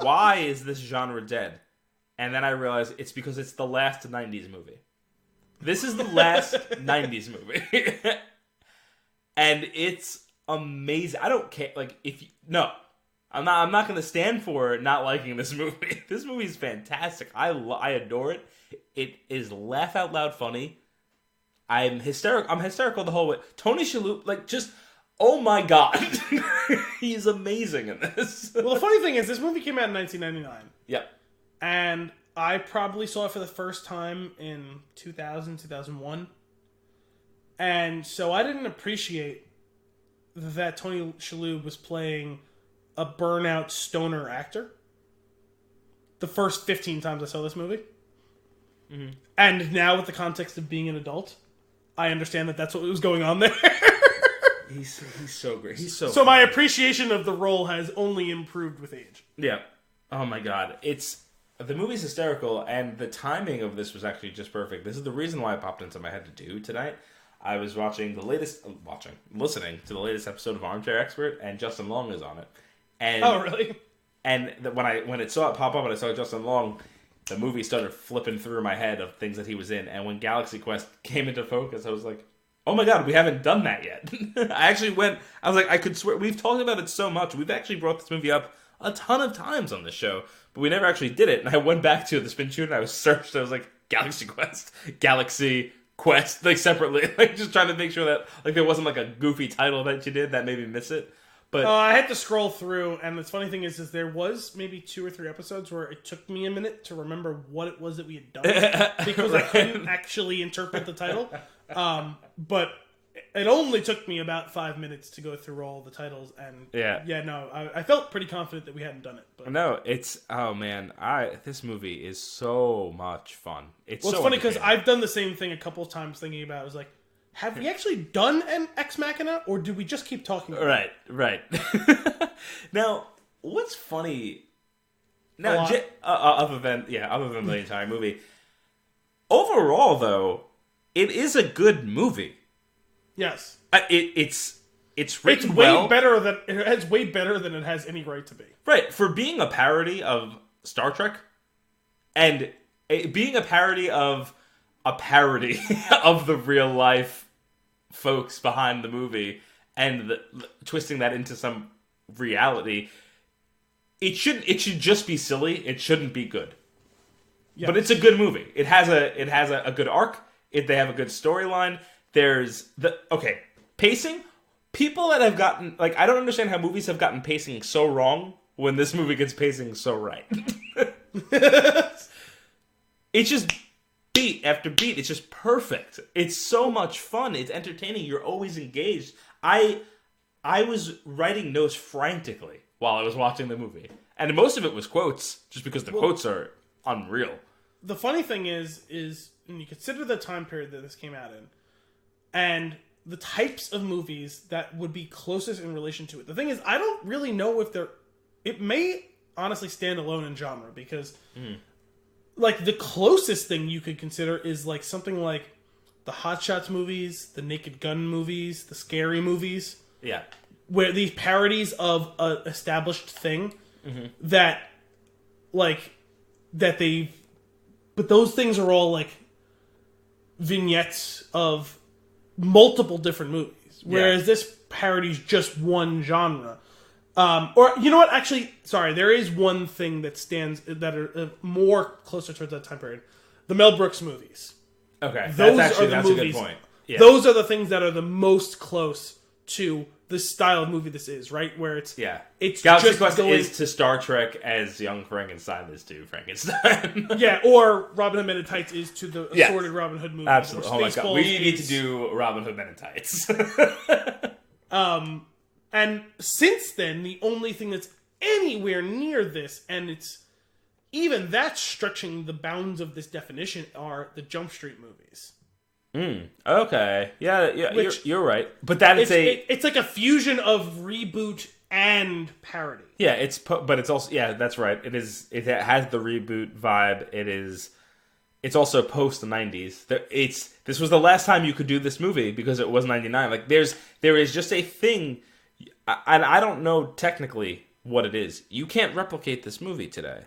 why is this genre dead? And then I realized it's because it's the last 90s movie. This is the last 90s movie. And it's amazing. I don't care. Like, I'm not going to stand for not liking this movie. This movie is fantastic. I adore it. It is laugh out loud funny. I'm hysterical the whole way. Tony Shalhoub, like, just, oh my God. He's amazing in this. Well, the funny thing is, this movie came out in 1999. Yep. And I probably saw it for the first time in 2000, 2001. And so I didn't appreciate that Tony Shalhoub was playing a burnout stoner actor the first 15 times I saw this movie. And now with the context of being an adult, I understand that that's what was going on there. He's so great. He's so So my appreciation of the role has only improved with age. Yeah. Oh my god. The movie's hysterical, and the timing of this was actually just perfect. This is the reason why I popped into my head to do tonight. I was listening to the latest episode of Armchair Expert, and Justin Long is on it. And oh, really? And when it saw it pop up and I saw Justin Long, the movie started flipping through my head of things that he was in. And when Galaxy Quest came into focus, I was like, oh my god, we haven't done that yet. I was like, I could swear, we've talked about it so much. We've actually brought this movie up a ton of times on the show, but we never actually did it. And I went back to the Spin Tune and I was like, Galaxy Quest, like separately, like just trying to make sure that like there wasn't like a goofy title that you did that made me miss it. But I had to scroll through, and the funny thing is there was maybe 2 or 3 episodes where it took me a minute to remember what it was that we had done because I couldn't actually interpret the title. But it only took me about 5 minutes to go through all the titles, and I felt pretty confident that we hadn't done it. But. No, this movie is so much fun. It's funny because I've done the same thing a couple of times, thinking about it. I was like, have we actually done an Ex Machina, or do we just keep talking about it? Right. Now, what's funny? Now, other than the entire movie, overall though, it is a good movie. Yes, it's written it has way better than it has any right to be. Right, for being a parody of Star Trek, and being a parody of the real life folks behind the movie, and twisting that into some reality. It should just be silly. It shouldn't be good. Yes. But it's a good movie. It has a good arc. They have a good storyline. There's pacing. People that have gotten I don't understand how movies have gotten pacing so wrong when this movie gets pacing so right. It's just beat after beat. It's just perfect. It's so much fun. It's entertaining. You're always engaged. I was writing notes frantically while I was watching the movie, and most of it was quotes, just because the quotes are unreal. The funny thing is when you consider the time period that this came out in, and the types of movies that would be closest in relation to it. The thing is, I don't really know if it may honestly stand alone in genre, because the closest thing you could consider is something like the Hot Shots movies, the Naked Gun movies, the Scary movies. Yeah. Where these parodies of an established thing but those things are all vignettes of multiple different movies, whereas this parody's just one genre. Or you know what? Actually, sorry, there is one thing that are more closer towards that time period: the Mel Brooks movies. Okay, that's a good point. Yeah. Those are the things that are the most close to the style of movie this is, right? Where it's Galaxy Quest is to Star Trek as Young Frankenstein is to Frankenstein. Or Robin Hood Men in Tights is to the assorted Robin Hood movies. Absolutely. Oh my god, we need to do Robin Hood Men in Tights. And since then, the only thing that's anywhere near this, and it's even that's stretching the bounds of this definition, are the Jump Street movies. Okay. Yeah, Which, you're right. But it's like a fusion of reboot and parody. Yeah, but it's also that's right. It has the reboot vibe. It's also post the 90s. This was the last time you could do this movie because it was 99. There is just a thing, and I don't know technically what it is. You can't replicate this movie today.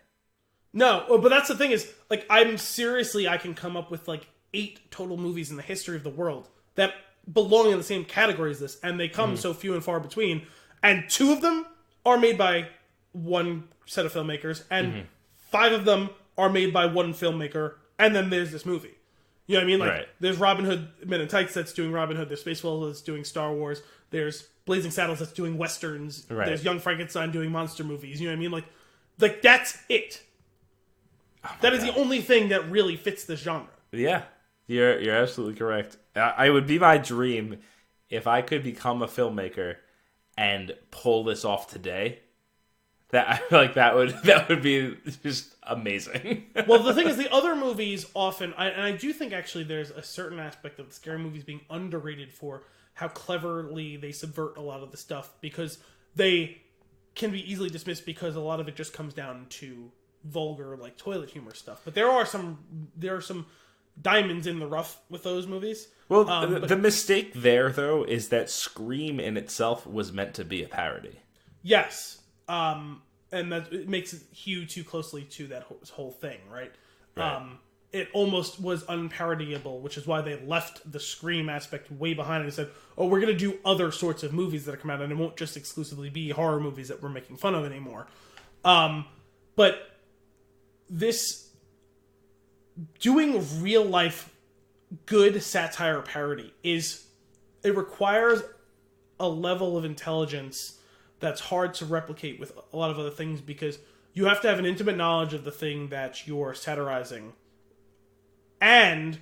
No, but that's the thing is, I can come up with 8 total movies in the history of the world that belong in the same category as this, and they come so few and far between, and 2 of them are made by one set of filmmakers, and 5 of them are made by one filmmaker, and then there's this movie. You know what I mean? There's Robin Hood Men in Tights that's doing Robin Hood, there's Spaceball that's doing Star Wars, there's Blazing Saddles that's doing Westerns, there's Young Frankenstein doing monster movies, you know what I mean? That's it. That is the only thing that really fits this genre. Yeah. You're absolutely correct. I would be my dream if I could become a filmmaker and pull this off today. That I feel like that would be just amazing. Well, the thing is, the other movies often, and I do think actually there's a certain aspect of the scary movies being underrated for how cleverly they subvert a lot of the stuff, because they can be easily dismissed because a lot of it just comes down to vulgar, like, toilet humor stuff. But there are some diamonds in the rough with those movies. Well, the mistake there, though, is that Scream in itself was meant to be a parody. Yes. And that it makes it hew too closely to that whole thing, right? It almost was unparodyable, which is why they left the Scream aspect way behind and said, oh, we're going to do other sorts of movies that come out, and it won't just exclusively be horror movies that we're making fun of anymore. But this doing real life good satire parody it requires a level of intelligence that's hard to replicate with a lot of other things, because you have to have an intimate knowledge of the thing that you're satirizing and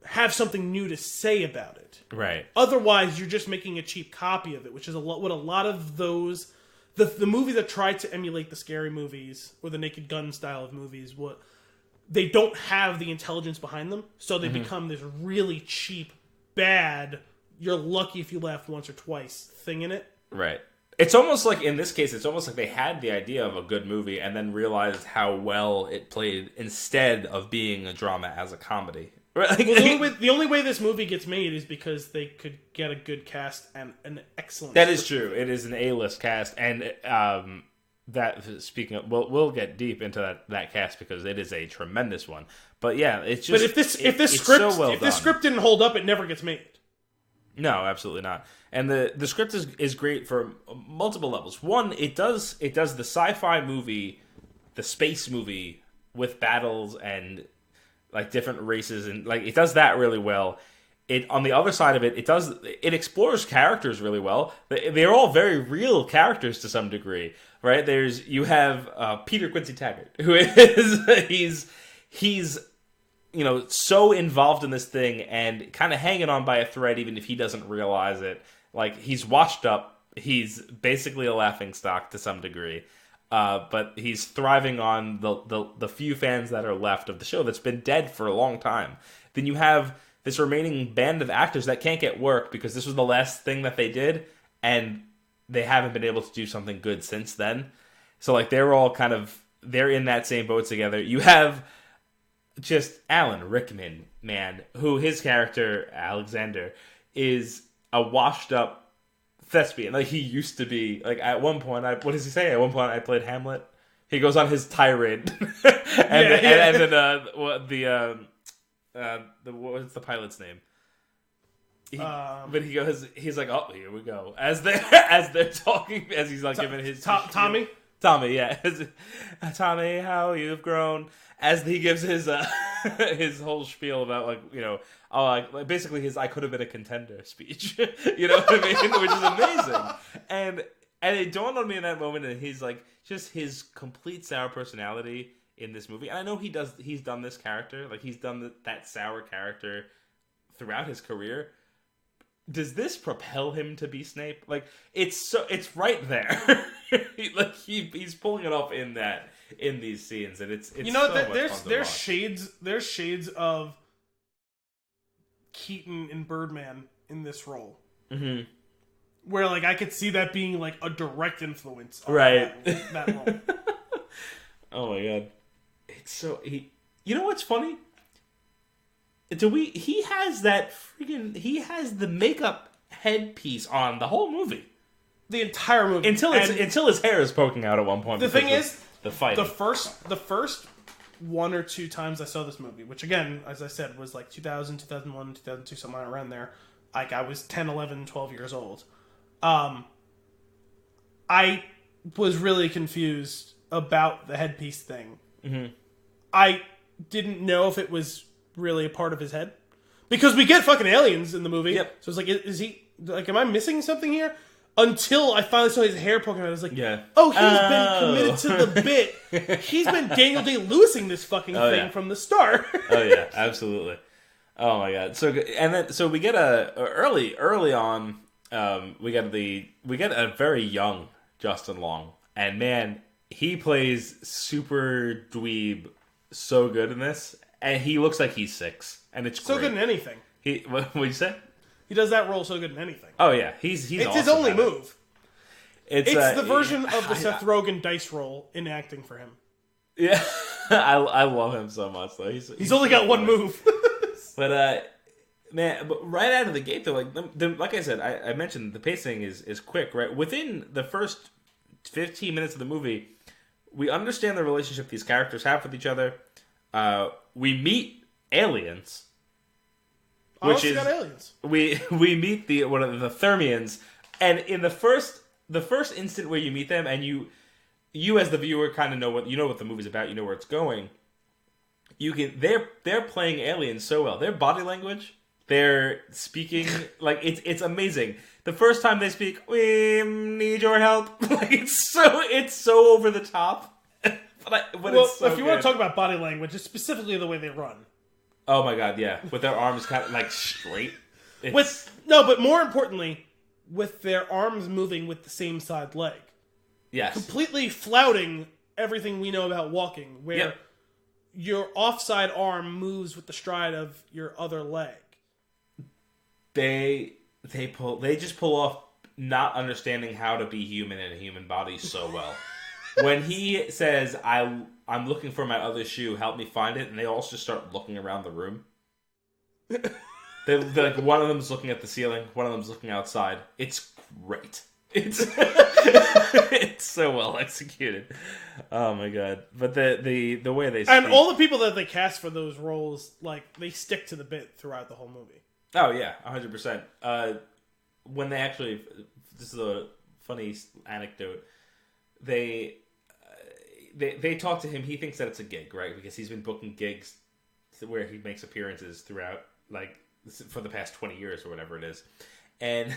have something new to say about it. Right. Otherwise, you're just making a cheap copy of it, which is what a lot of those... The movies that try to emulate the scary movies or the Naked Gun style of movies, they don't have the intelligence behind them, so they become this really cheap, bad, you're lucky if you laugh once or twice thing in it. Right. It's almost like, in this case, it's almost like they had the idea of a good movie and then realized how well it played instead of being a drama as a comedy. Right? Well, the only way this movie gets made is because they could get a good cast and an excellent... That is true. It is an A-list cast, and speaking of... We'll get deep into that cast because it is a tremendous one. But yeah, it's just... But if this script didn't hold up, it never gets made. No, absolutely not. And the script is great for multiple levels. One, it does the sci-fi movie, the space movie with battles and like different races, and like it does that really well. It on the other side of it, it explores characters really well. They're all very real characters to some degree, right? You have Peter Quincy Taggart, who is he's so involved in this thing and kind of hanging on by a thread, even if he doesn't realize it. Like, he's washed up. He's basically a laughingstock to some degree. But he's thriving on the few fans that are left of the show that's been dead for a long time. Then you have this remaining band of actors that can't get work because this was the last thing that they did, and they haven't been able to do something good since then. So, like, they're in that same boat together. You have just Alan Rickman, man, who his character, Alexander, is a washed up thespian. Like, he used to be, like, at one point, what does he say? At one point, I played Hamlet. He goes on his tirade. And then what's the pilot's name? But he's like, oh, here we go. As they're talking, as he's like giving his Tommy? Tommy, yeah. Tommy, how you've grown. As he gives his his whole spiel about, like, basically his "I could have been a contender" speech. You know what I mean? Which is amazing. And it dawned on me in that moment, and he's like, just his complete sour personality in this movie. And I know he's done this character, like he's done that sour character throughout his career. Does this propel him to be Snape? Like, it's right there. He's pulling it off in these scenes, and it's there's shades of Keaton and Birdman in this role, where like I could see that being like a direct influence on that role. Oh my god, it's so you know what's funny? He has the makeup headpiece on the whole movie. The entire movie. Until his hair is poking out at one point. The thing is, the fight. The first one or two times I saw this movie, which again, as I said, was like 2000, 2001, 2002, somewhere around there. Like, I was 10, 11, 12 years old. I was really confused about the headpiece thing. Mm-hmm. I didn't know if it was really a part of his head, because we get fucking aliens in the movie. Yep. So it's like, is he like, am I missing something here? Until I finally saw his hair poking out, I was like, yeah. Oh, he's been committed to the bit. He's been Daniel Day-Lewising this fucking thing from the start. Oh yeah, absolutely. Oh my god. So we get early on. We get a very young Justin Long And man, he plays super dweeb so good in this, and he looks like he's 6, and it's so great. good in anything. What did you say? He does that role so good in anything. Oh yeah, he's it's awesome his only move. It's the version of the Seth Rogen dice roll in acting for him. Yeah, I love him so much though. He's only got one move. But man, but right out of the gate though, like I said, I mentioned the pacing is quick. Right within the first 15 minutes of the movie, we understand the relationship these characters have with each other. We meet aliens. Which is aliens. We meet the Thermians, and in the first instant where you meet them, and you as the viewer kind of know what the movie's about, you know where it's going. They're playing aliens so well. Their body language, they're speaking like it's amazing. The first time they speak, we need your help. Like it's so over the top. but it's so if you want to talk about body language, it's specifically the way they run. Oh my god, yeah. With their arms kind of like straight. But more importantly, with their arms moving with the same side leg. Yes. Completely flouting everything we know about walking, where your offside arm moves with the stride of your other leg. They just pull off not understanding how to be human in a human body so well. When he says, I'm looking for my other shoe, help me find it, and they all just start looking around the room. They're like, one of them's looking at the ceiling, one of them's looking outside. It's great. It's so well executed. Oh my god. But the way they speak. And all the people that they cast for those roles, like, they stick to the bit throughout the whole movie. Oh yeah, 100%. When they actually, this is a funny anecdote. They talk to him. He thinks that it's a gig, right? Because he's been booking gigs where he makes appearances throughout, like, for the past 20 years or whatever it is. And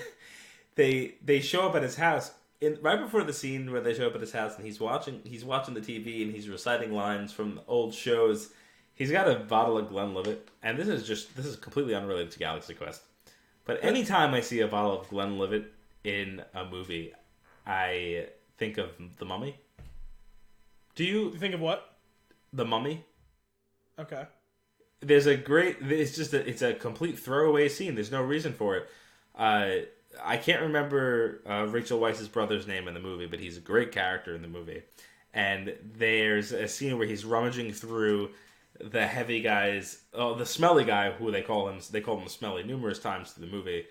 they show up at his house right before the scene where they show up at his house, and he's watching the TV and he's reciting lines from old shows. He's got a bottle of Glenlivet, and this is completely unrelated to Galaxy Quest. But anytime I see a bottle of Glenlivet in a movie, I think of The Mummy. Do you think of what? The Mummy. Okay. There's it's a complete throwaway scene. There's no reason for it. I can't remember Rachel Weisz's brother's name in the movie, but he's a great character in the movie. And there's a scene where he's rummaging through the heavy guys, the smelly guy, who they call him Smelly numerous times through the movie,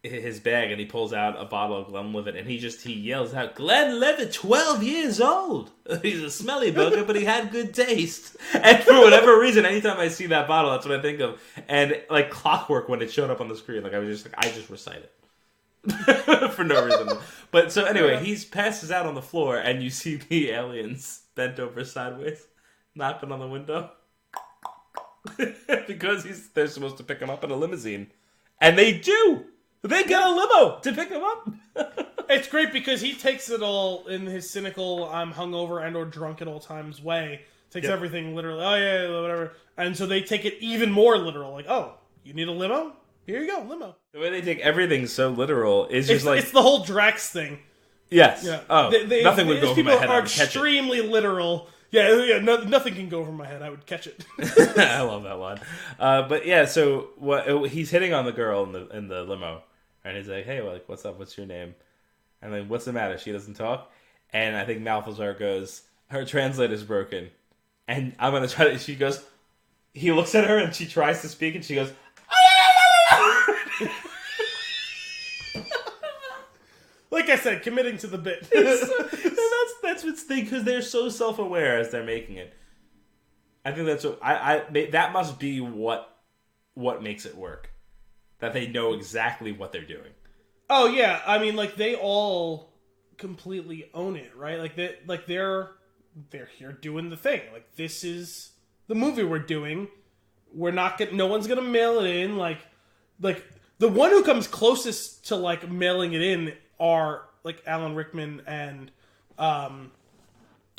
his bag, and he pulls out a bottle of Glenlivet, and he yells out, "Glenlivet, 12 years old." He's a smelly bugger, but he had good taste. And for whatever reason, anytime I see that bottle, that's what I think of. And like clockwork, when it showed up on the screen, like I just recite it for no reason. But so anyway, he passes out on the floor, and you see the aliens bent over sideways, knocking on the window because they're supposed to pick him up in a limousine, and they do. They get a limo to pick him up. It's great because he takes it all in his cynical, I'm hungover and or drunk at all times way. Takes everything literally. Oh yeah, whatever. And so they take it even more literal. Like, oh, you need a limo? Here you go, limo. The way they take everything so literal is just like it's the whole Drax thing. Yes. Yeah. Oh, nothing would go over my head. People are extremely literal. Yeah, nothing can go over my head. I would catch it. I love that line. But yeah, so he's hitting on the girl in the limo, and he's like, "Hey, what's up? What's your name?" And then, "What's the matter? She doesn't talk." And I think Malthazar goes, "Her translator's broken." And I'm gonna try to. She goes. He looks at her, and she tries to speak, and she goes. Like I said, committing to the bit. That's what's the thing, because they're so self-aware as they're making it. I think that's what that must be what makes it work. That they know exactly what they're doing. Oh yeah, I mean, like they all completely own it, right? Like they're here doing the thing. Like this is the movie we're doing. We're not no one's gonna mail it in. Like the one who comes closest to like mailing it in are like Alan Rickman and oh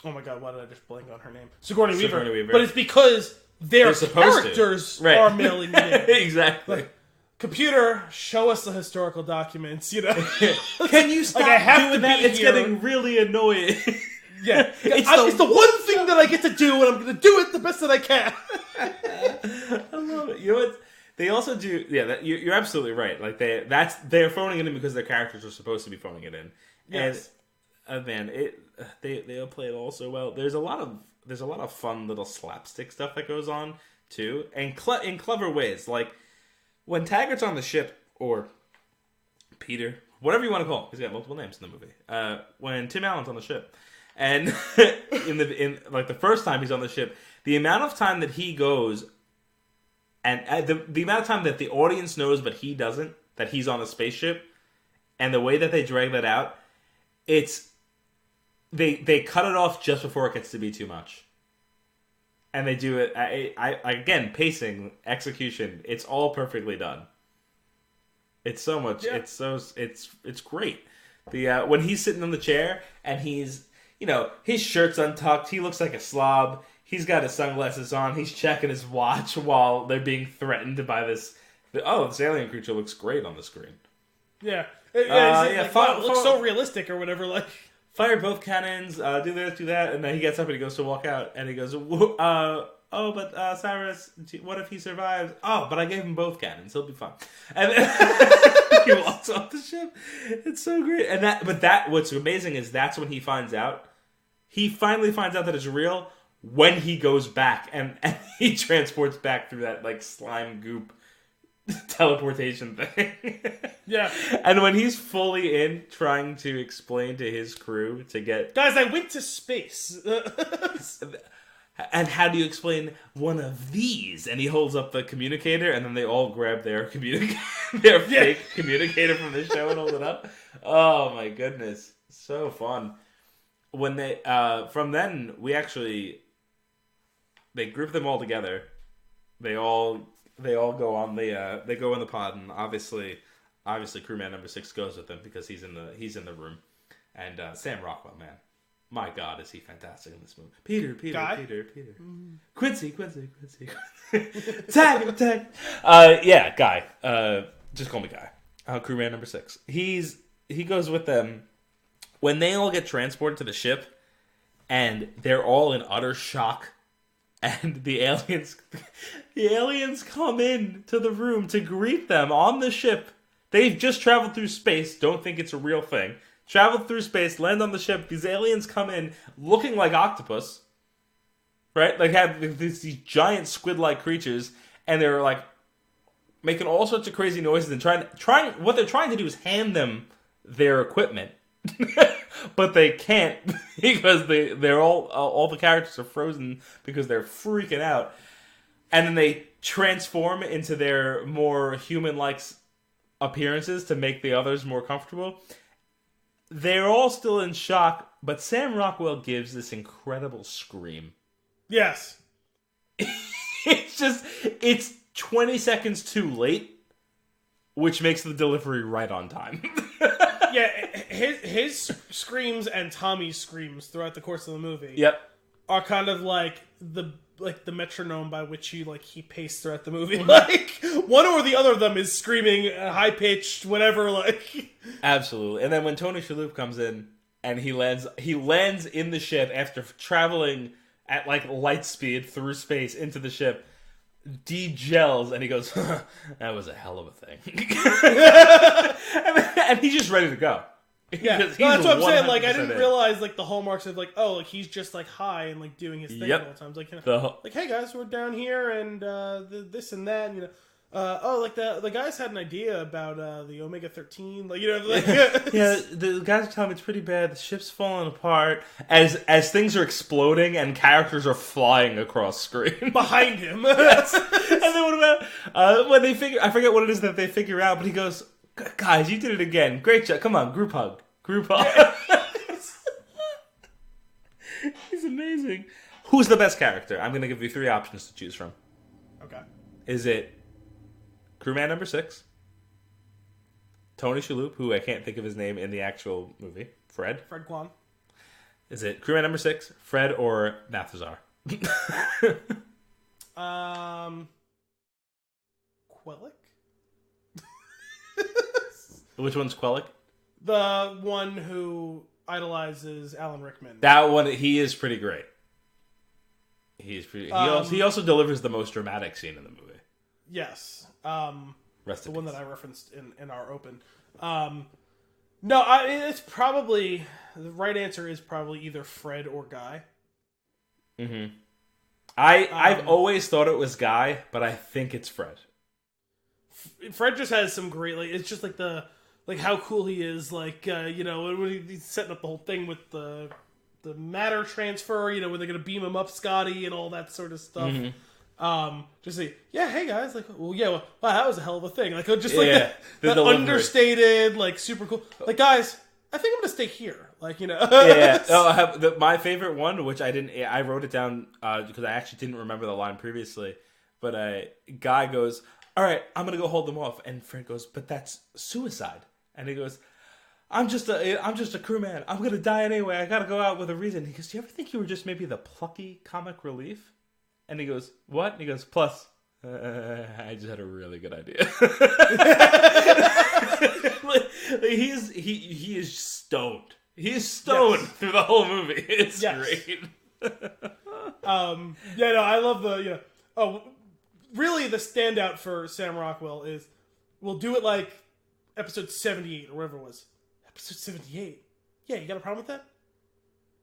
my god, why did I just blank on her name? Sigourney Weaver. But it's because their characters are mailing it in. Exactly. computer, show us the historical documents, you know? Can you stop I have doing to that? be It's here. getting really annoying. Yeah. It's the one thing that I get to do, and I'm going to do it the best that I can. I love it. You know what? They also do. Yeah, you're absolutely right. Like they're phoning it in because their characters are supposed to be phoning it in. Yes. And man, they all play it all so well. There's a lot of fun little slapstick stuff that goes on too, and in clever ways. Like when Taggart's on the ship, or Peter, whatever you want to call him, he's got multiple names in the movie. When Tim Allen's on the ship, and in like the first time he's on the ship, the amount of time that he goes, and the amount of time that the audience knows but he doesn't, that he's on a spaceship, and the way that they drag that out, they cut it off just before it gets to be too much. And they do it, again, pacing, execution, it's all perfectly done. It's so much, yeah. It's great. When he's sitting in the chair, and he's, his shirt's untucked, he looks like a slob, he's got his sunglasses on, he's checking his watch while they're being threatened by this alien creature looks great on the screen. Yeah. It looks so realistic or whatever, like... Fire both cannons, do this, do that, and then he gets up and he goes to walk out, and he goes, but Cyrus, what if he survives? Oh, but I gave him both cannons, he'll be fine. And then he walks off the ship. It's so great. What's amazing is that's when he finds out. He finally finds out that it's real when he goes back, and he transports back through that, like, slime goop teleportation thing. Yeah. And when he's fully in trying to explain to his crew to get... Guys, I went to space. And how do you explain one of these? And he holds up the communicator, and then they all grab their fake communicator from the show and hold it up. Oh my goodness. So fun. When from then, they group them all together. They all go on they go in the pod, and obviously crewman number 6 goes with them because he's in the room. And Sam Rockwell, man, my God, is he fantastic in this movie. Peter. Mm-hmm. Quincy. Tag. Yeah, Guy. Just call me Guy. Crewman number 6. He goes with them when they all get transported to the ship, and they're all in utter shock. And the aliens come in to the room to greet them on the ship. They've just traveled through space, don't think it's a real thing. Traveled through space, land on the ship. These aliens come in looking like octopus, right? Like have these giant squid-like creatures, and they're like making all sorts of crazy noises and trying. What they're trying to do is hand them their equipment. But they can't because they're all the characters are frozen because they're freaking out, and then they transform into their more human-like appearances to make the others more comfortable. They're all still in shock, but Sam Rockwell gives this incredible scream. Yes, it's 20 seconds too late, which makes the delivery right on time. Yeah, his screams and Tommy's screams throughout the course of the movie. Yep, are kind of like the metronome by which he paced throughout the movie. Like one or the other of them is screaming high pitched, whatever. Like absolutely. And then when Tony Shalhoub comes in and he lands in the ship after traveling at like light speed through space into the ship. De-gels, and he goes, that was a hell of a thing. And he's just ready to go. Yeah, that's what I'm saying. Like, I didn't realize like the hallmarks of like, oh, like he's just like high and like doing his thing all the time. Like, like, hey guys, we're down here and this and that. And, like the guys had an idea about the Omega-13. Like, like yeah, the guys are telling me it's pretty bad. The ship's falling apart as things are exploding and characters are flying across screen behind him. Yes. And then what about when they figure? I forget what it is that they figure out, but he goes, "Guys, you did it again. Great job. Come on, group hug." He's amazing. Who's the best character? I'm going to give you 3 options to choose from. Okay. Is it crewman number 6, Tony Shalhoub, who I can't think of his name in the actual movie, Fred Kwan? Is it crewman number 6, Fred, or Balthazar? Quellic? Which one's Quellic? The one who idolizes Alan Rickman. That one, he is pretty great. He's pretty. He also delivers the most dramatic scene in the movie. Yes. Rest the in one peace. that I referenced in our open. No, it's probably the right answer is probably either Fred or Guy. Mm-hmm. I've always thought it was Guy, but I think it's Fred. Fred just has some great, like, it's just like how cool he is, like, when he's setting up the whole thing with the matter transfer, when they're gonna beam him up, Scotty, and all that sort of stuff. Mm-hmm. Just say, yeah, hey guys, like, wow, that was a hell of a thing. Like, just like that understated, like, super cool. Like, guys, I think I'm gonna stay here. Like, Yeah. Oh, my favorite one, which I wrote it down because I actually didn't remember the line previously, but Guy goes, all right, I'm gonna go hold them off, and Fred goes, but that's suicide, and he goes, I'm just a crewman. I'm gonna die anyway. I gotta go out with a reason. He goes, do you ever think you were just maybe the plucky comic relief? And he goes, what? And he goes, plus, I just had a really good idea. He is stoned. He is stoned through the whole movie. It's great. I love the really the standout for Sam Rockwell is we'll do it like episode 78 or whatever it was. Episode 78. Yeah, you got a problem with that?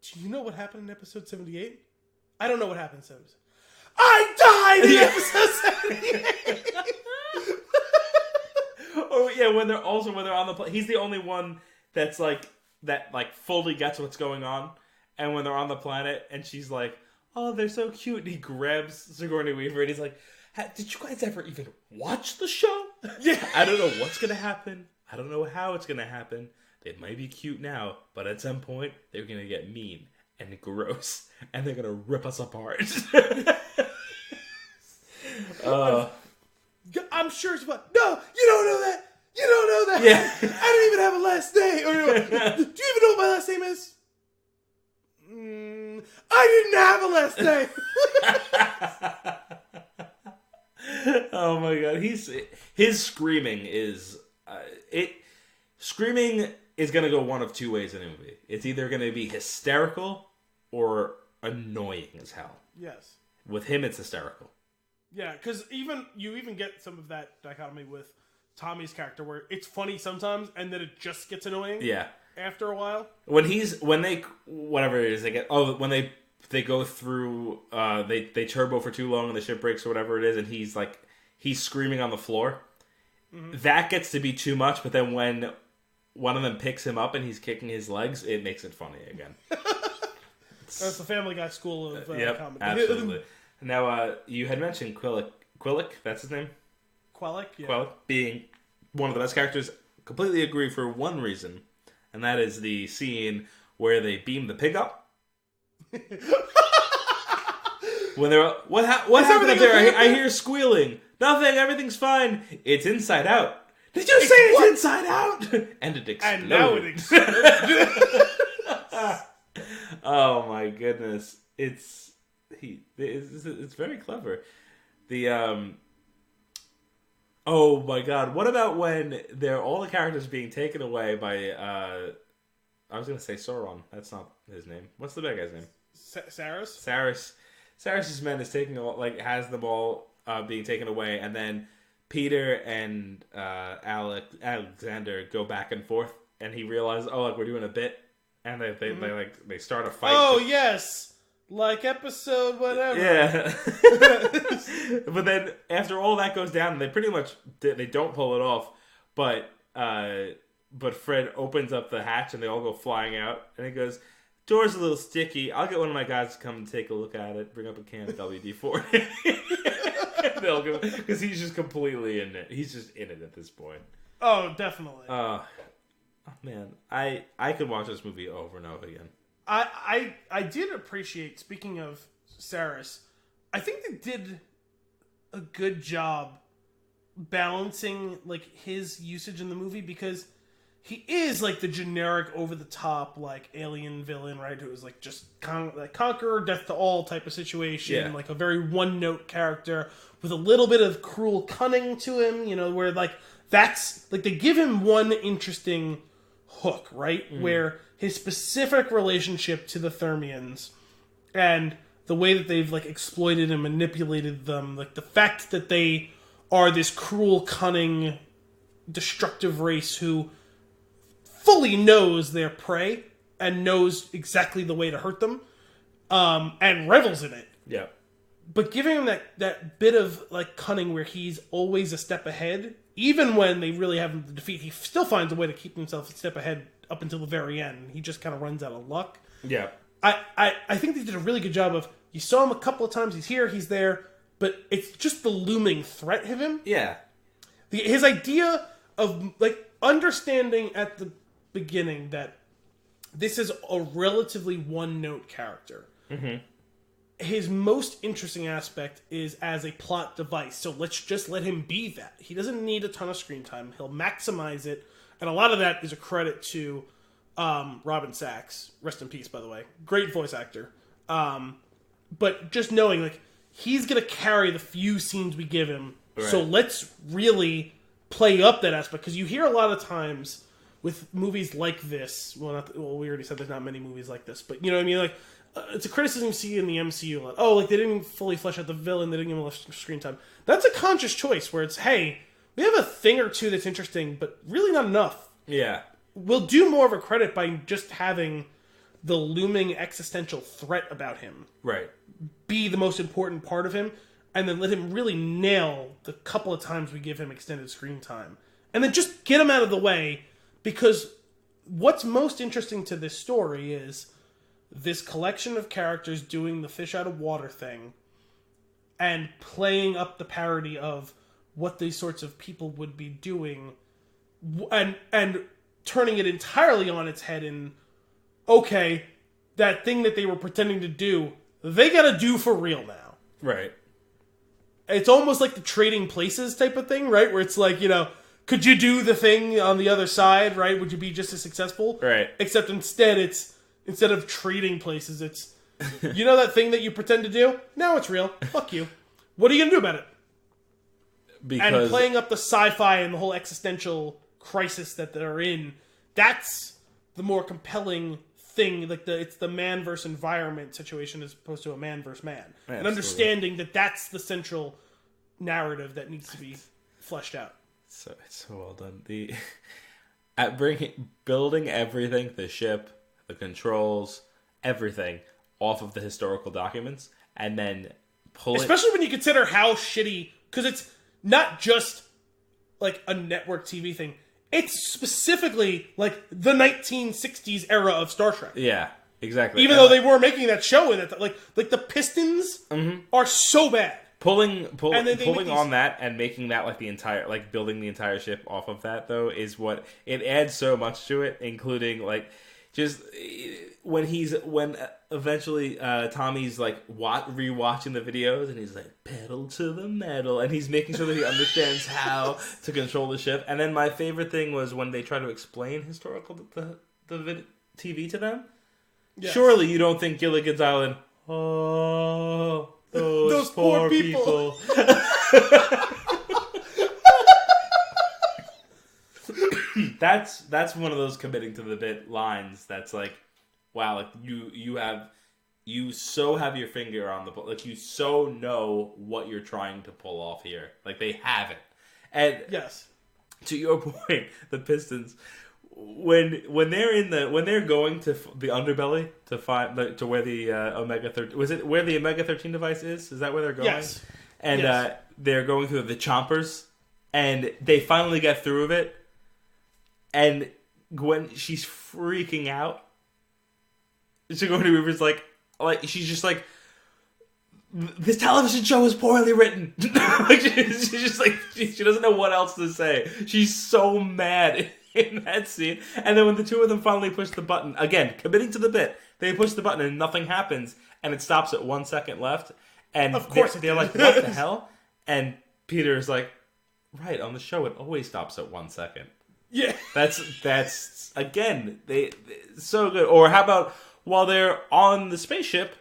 Do you know what happened in episode 78? I don't know what happened in 78. I died in episode 78! Oh yeah, when they're on the plane, he's the only one that's that fully gets what's going on. And when they're on the planet, and she's like, "Oh, they're so cute," and he grabs Sigourney Weaver, and he's like, "Did you guys ever even watch the show? Yeah, I don't know what's gonna happen. I don't know how it's gonna happen. They might be cute now, but at some point they're gonna get mean and gross, and they're gonna rip us apart." I'm sure it's what. No, you don't know that. You don't know that. Yeah. I don't even have a last name. Do you even know what my last name is? I didn't have a last name. Oh my god, his screaming is screaming is gonna go one of two ways in a movie. It's either gonna be hysterical or annoying as hell. Yes. With him, it's hysterical. Yeah, because you even get some of that dichotomy with Tommy's character, where it's funny sometimes, and then it just gets annoying. Yeah. After a while, when they go through, they turbo for too long and the ship breaks or whatever it is, and he's screaming on the floor. Mm-hmm. That gets to be too much, but then when one of them picks him up and he's kicking his legs, it makes it funny again. That's the Family Guy school of yep, comedy. Absolutely. Now, you had mentioned Quellic, that's his name? Quellic, yeah. Quellic, being one of the best characters. Completely agree for one reason, and that is the scene where they beam the pig up. When they're what happened up there? I hear squealing. Nothing. Everything's fine. It's inside out. Did you say it's inside out? And it exploded. And now it exploded. Oh my goodness! It's very clever. Oh my god! What about when they're all the characters being taken away by I was gonna say Sauron. That's not his name. What's the bad guy's name? Saris. Saris's men is has them all being taken away, and then Peter and Alexander go back and forth, and he realizes, we're doing a bit, and they start a fight. Oh yes, like episode whatever. Yeah. But then after all that goes down, they pretty much they don't pull it off, but Fred opens up the hatch and they all go flying out, and he goes, "Door's a little sticky. I'll get one of my guys to come and take a look at it. Bring up a can of WD-40." They'll go because he's just completely in it. He's just in it at this point. Oh, definitely. Oh man, I could watch this movie over and over again. I did appreciate. Speaking of Saris, I think they did a good job balancing like his usage in the movie, because he is like the generic over the top like alien villain, right? Who is like just conqueror, death to all type of situation, like a very one note character with a little bit of cruel cunning to him, where like that's like they give him one interesting hook, right? Where his specific relationship to the Thermians and the way that they've like exploited and manipulated them, like the fact that they are this cruel, cunning, destructive race who fully knows their prey and knows exactly the way to hurt them, and revels in it. Yeah. But giving him that bit of like cunning where he's always a step ahead, even when they really have him to defeat, he still finds a way to keep himself a step ahead up until the very end. He just kind of runs out of luck. Yeah. I think they did a really good job of, you saw him a couple of times, he's here, he's there, but it's just the looming threat of him. Yeah. His idea of, like, understanding at the beginning that this is a relatively one-note character. Mm-hmm. His most interesting aspect is as a plot device, so let's just let him be that. He doesn't need a ton of screen time. He'll maximize it, and a lot of that is a credit to Robin Sachs. Rest in peace, by the way. Great voice actor. But just knowing, like, he's going to carry the few scenes we give him, right. So let's really play up that aspect, because you hear a lot of times with movies like this, we already said there's not many movies like this, but you know what I mean? Like, it's a criticism you see in the MCU a lot. Oh, like, they didn't fully flesh out the villain, they didn't give him enough screen time. That's a conscious choice, where it's, hey, we have a thing or two that's interesting, but really not enough. Yeah. We'll do more of a credit by just having the looming existential threat about him right be the most important part of him, and then let him really nail the couple of times we give him extended screen time. And then just get him out of the way, because what's most interesting to this story is this collection of characters doing the fish out of water thing and playing up the parody of what these sorts of people would be doing, and turning it entirely on its head in, okay, that thing that they were pretending to do, they gotta do for real now. Right. It's almost like the Trading Places type of thing, right? Where it's like, you know, could you do the thing on the other side, right? Would you be just as successful? Right. Except instead of trading places, it's, you know that thing that you pretend to do? Now it's real. Fuck you. What are you gonna do about it? Because... And playing up the sci-fi and the whole existential crisis that they're in, that's the more compelling thing. Like, it's the man versus environment situation as opposed to a man versus man. Absolutely. And understanding that that's the central narrative that needs to be fleshed out. So it's so well done. Building everything, the ship, the controls, everything off of the historical documents, and then especially when you consider how shitty, because it's not just like a network TV thing. It's specifically like the 1960s era of Star Trek. Yeah, exactly. Even though they were making that show in it, like the Pistons are so bad. Pulling on that and making that like the entire, like building the entire ship off of that, though, is what it adds so much to it, including like just when eventually Tommy's like rewatching the videos, and he's like, pedal to the metal, and he's making sure that he understands how to control the ship. And then my favorite thing was when they try to explain historical the TV to them. Yes. Surely you don't think Gilligan's Island, oh, those poor people. That's one of those committing to the bit lines that's like, wow, like you so have your finger on the, like, you so know what you're trying to pull off here. Like, they have it. And yes, to your point, the Pistons, when they're going to the underbelly to find to where the Omega 13, was it where the Omega 13 device is? Is that where they're going? Yes. And yes. They're going through the chompers, and they finally get through of it. And Gwen, she's freaking out. Sigourney Weaver's like she's just like, this television show is poorly written. Like, she's just like, she doesn't know what else to say. She's so mad in that scene. And then when the two of them finally push the button, again, committing to the bit, they push the button and nothing happens, and it stops at 1 second left. And of course they're like, what the hell? And Peter's like, right, on the show it always stops at 1 second. Yeah. That's again, they so good. Or how about while they're on the spaceship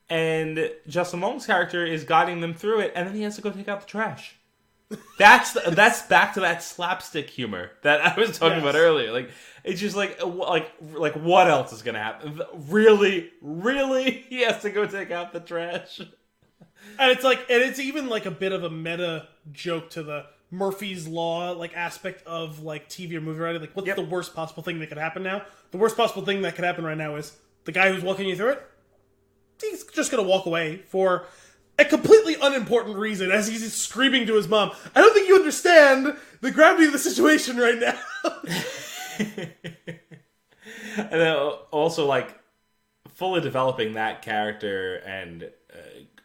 and Justin Long's character is guiding them through it, and then he has to go take out the trash. That's back to that slapstick humor that I was talking about earlier. Like, it's just like what else is gonna happen? Really, he has to go take out the trash. And it's even like a bit of a meta joke to the Murphy's Law like aspect of like TV or movie writing. Like, what's the worst possible thing that could happen now? The worst possible thing that could happen right now is the guy who's walking you through it, he's just gonna walk away for a completely unimportant reason as he's screaming to his mom. I don't think you understand the gravity of the situation right now. And then also, like, fully developing that character and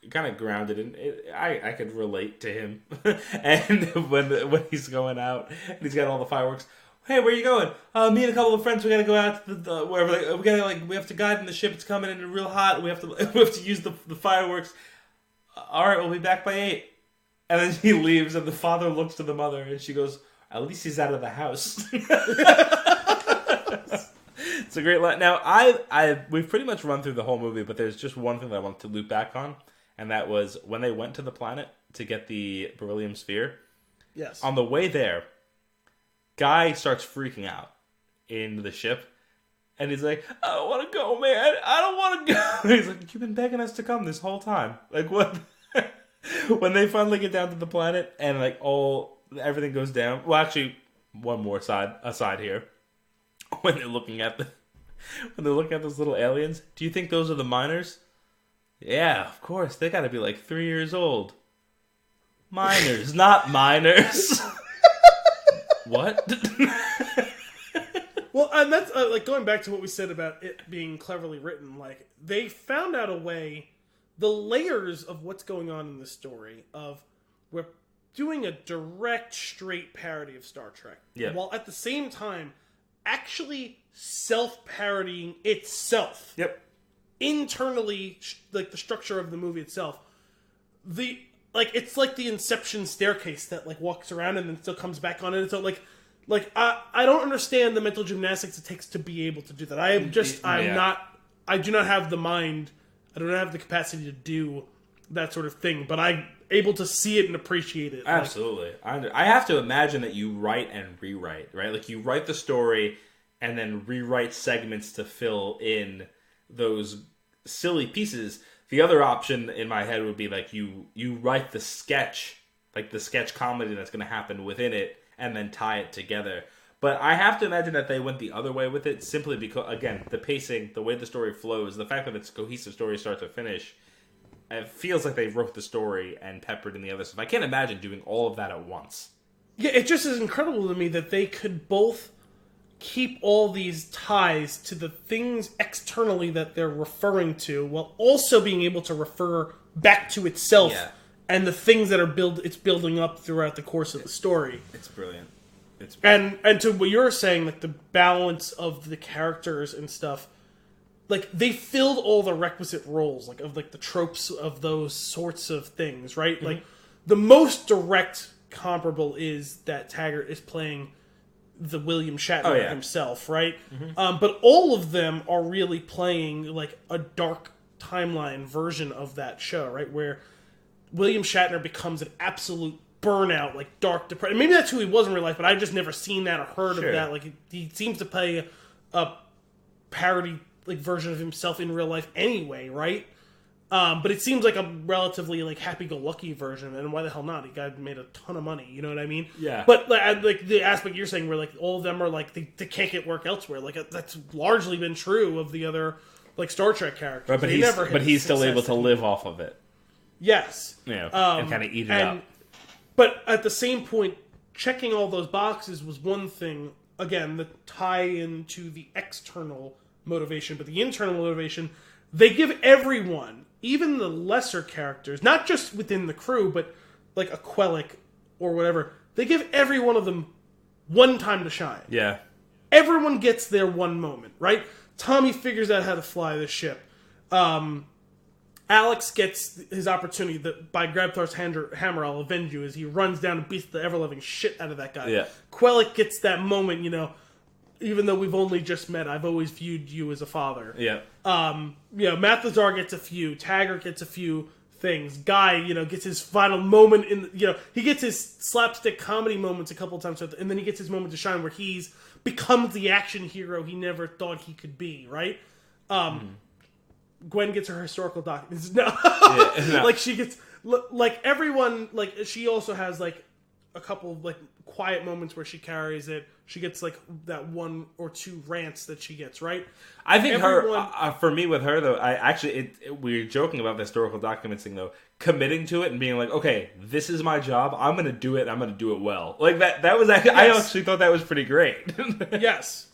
kind of grounded in it, I could relate to him. And when he's going out and he's got all the fireworks. Hey, where are you going? Me and a couple of friends. We gotta go out to the wherever. We have to guide in the ship. It's coming in real hot. We have to use the fireworks. All right, we'll be back by 8. And then he leaves, and the father looks to the mother, and she goes, "At least he's out of the house." It's a great line. Now, we've pretty much run through the whole movie, but there's just one thing that I want to loop back on, and that was when they went to the planet to get the beryllium sphere. Yes. On the way there, Guy starts freaking out in the ship, and he's like, "I don't want to go, man. I don't want to go." He's like, "You've been begging us to come this whole time." Like, what? When they finally get down to the planet and like everything goes down. Well, actually, one more aside here. When they're looking at those little aliens, do you think those are the miners? Yeah, of course. They got to be like 3 years old. Miners, not miners. What? Well, and that's like going back to what we said about it being cleverly written. Like, they found out a way, the layers of what's going on in the story of we're doing a direct, straight parody of Star Trek, while at the same time actually self-parodying itself. Yep. Internally, like the structure of the movie itself. It's like the Inception staircase that like walks around and then still comes back on it. So I don't understand the mental gymnastics it takes to be able to do that. I do not have the mind. I do not have the capacity to do that sort of thing. But I'm able to see it and appreciate it. Absolutely. I have to imagine that you write and rewrite, right? Like, you write the story and then rewrite segments to fill in those silly pieces. The other option in my head would be like you write the sketch, like the sketch comedy that's going to happen within it, and then tie it together. But I have to imagine that they went the other way with it, simply because, again, the pacing, the way the story flows, the fact that it's a cohesive story start to finish, it feels like they wrote the story and peppered in the other stuff. I can't imagine doing all of that at once. Yeah, it just is incredible to me that they could both keep all these ties to the things externally that they're referring to, while also being able to refer back to itself and the things that it's building up throughout the course of the story. It's brilliant. And to what you're saying, like the balance of the characters and stuff, like they filled all the requisite roles, like of like the tropes of those sorts of things, right? Mm-hmm. Like the most direct comparable is that Taggart is playing the William Shatner himself, right? Mm-hmm. But all of them are really playing like a dark timeline version of that show, right? Where William Shatner becomes an absolute burnout, like dark depression. Maybe that's who he was in real life, but I've just never seen that or heard of that. Like he seems to play a parody like version of himself in real life anyway, right? But it seems like a relatively like happy-go-lucky version, and why the hell not? He made a ton of money, you know what I mean? Yeah. But like the aspect you're saying, where like all of them are like they can't get work elsewhere, like that's largely been true of the other like Star Trek characters. Right, but he's still able to live off of it. Yes. Yeah, and kind of eat it up. But at the same point, checking all those boxes was one thing. Again, the tie into the external motivation, but the internal motivation, they give everyone, even the lesser characters, not just within the crew, but like a Quellic or whatever, they give every one of them one time to shine. Yeah. Everyone gets their one moment, right? Tommy figures out how to fly the ship. Alex gets his opportunity by Grabthar's hammer, I'll avenge you, as he runs down and beats the ever-loving shit out of that guy. Yeah. Quellic gets that moment, even though we've only just met, I've always viewed you as a father. Yeah. Mathazar gets a few, Taggart gets a few, things. Guy, gets his final moment he gets his slapstick comedy moments a couple times, and then he gets his moment to shine where he's becomes the action hero he never thought he could be, right? Gwen gets her historical documents. No. Like, she gets, like, everyone, like, she also has, like, a couple of, like, quiet moments where she carries it. She gets, like, that 1 or 2 rants that she gets, right? I think for me with her, though, we were joking about the historical documents thing, though, committing to it and being like, okay, this is my job, I'm going to do it, and I'm going to do it well. Like, that was actually, yes. I actually thought that was pretty great. Yes.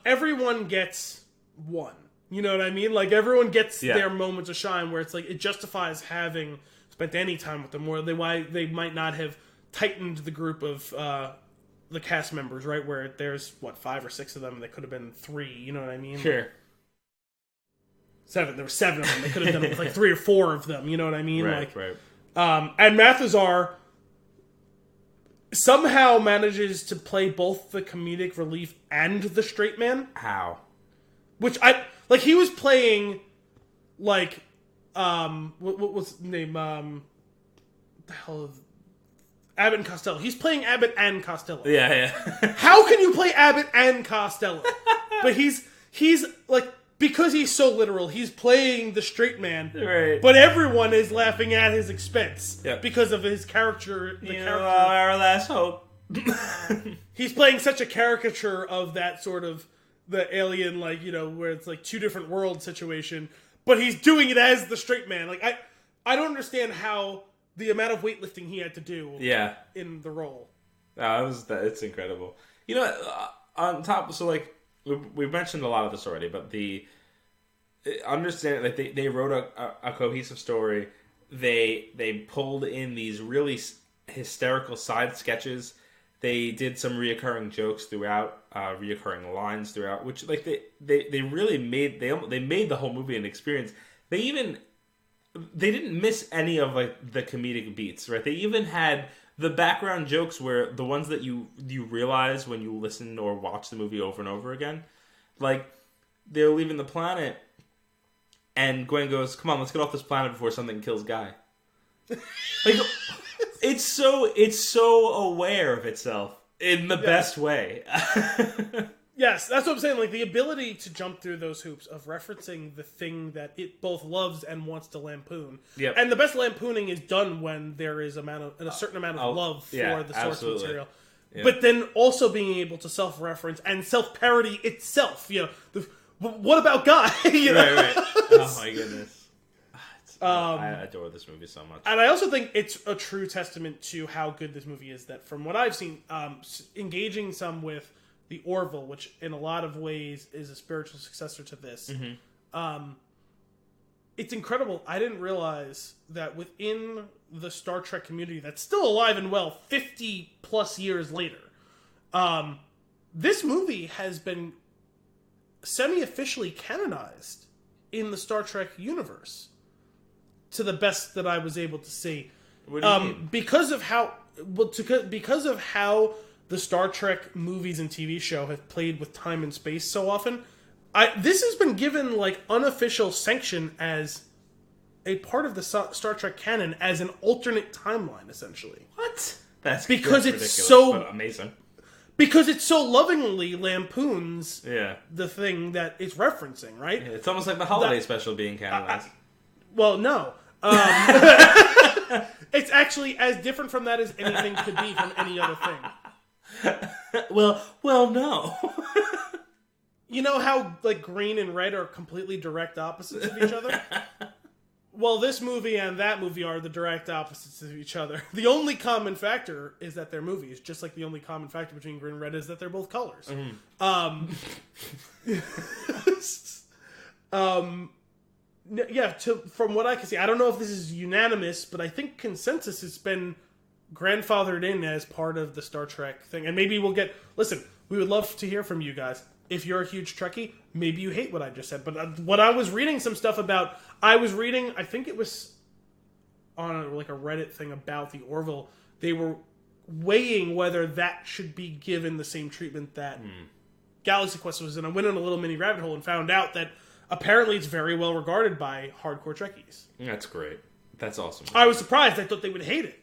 Everyone gets one. You know what I mean? Like, everyone gets their moment to shine where it's like, it justifies having spent any time with them, why they might not have tightened the group of the cast members, right? Where there's, 5 or 6 of them, they could have been 3, you know what I mean? Sure. 7, there were 7 of them, they could have done it with, like, 3 or 4 of them, you know what I mean? Right, like, right. And Mathazar somehow manages to play both the comedic relief and the straight man. How? Which he was playing, like, what was his name? The hell of Abbott and Costello. He's playing Abbott and Costello. Yeah. How can you play Abbott and Costello? But he's like, because he's so literal, he's playing the straight man. Right. But everyone is laughing at his expense. Yep. Because of his character. Our last hope. He's playing such a caricature of that sort of the alien, like, where it's like 2 different world situation, but he's doing it as the straight man. Like, I don't understand how the amount of weightlifting he had to do in the role. It's incredible. On top, so, like, we've mentioned a lot of this already, but understand, like, they wrote a cohesive story. They pulled in these really hysterical side sketches. They did some reoccurring jokes throughout, reoccurring lines throughout, which, like, they really made they made the whole movie an experience. They didn't miss any of, like, the comedic beats, right? They even had the background jokes where the ones that you realize when you listen or watch the movie over and over again. Like, they're leaving the planet, and Gwen goes, "Come on, let's get off this planet before something kills Guy." Like, it's so aware of itself in the best way. Yes, that's what I'm saying. Like, the ability to jump through those hoops of referencing the thing that it both loves and wants to lampoon. Yep. And the best lampooning is done when there is a certain amount of love for the source material. Yep. But then also being able to self-reference and self-parody itself. What about Guy? Right. Oh my goodness. I adore this movie so much. And I also think it's a true testament to how good this movie is, that from what I've seen, engaging some with the Orville, which in a lot of ways is a spiritual successor to this. Mm-hmm. It's incredible. I didn't realize that within the Star Trek community that's still alive and well 50 plus years later, this movie has been semi-officially canonized in the Star Trek universe to the best that I was able to see. What do you mean? Because of how the Star Trek movies and TV show have played with time and space so often, this has been given, like, unofficial sanction as a part of the Star Trek canon as an alternate timeline, essentially. What? That's it's so amazing. Because it so lovingly lampoons the thing that it's referencing, right? Yeah, it's almost like the holiday special being canonized. Well, no. It's actually as different from that as anything could be from any other thing. Well, no. You know how, like, green and red are completely direct opposites of each other? Well, this movie and that movie are the direct opposites of each other. The only common factor is that they're movies, just like the only common factor between green and red is that they're both colors. Mm-hmm. From what I can see, I don't know if this is unanimous, but I think consensus has been grandfathered in as part of the Star Trek thing. And maybe we'll get... Listen, we would love to hear from you guys. If you're a huge Trekkie, maybe you hate what I just said. But what I was reading some stuff about... I think it was on a Reddit thing about the Orville. They were weighing whether that should be given the same treatment that Galaxy Quest was in. I went on a little mini rabbit hole and found out that apparently it's very well regarded by hardcore Trekkies. That's great. That's awesome. I was surprised. I thought they would hate it.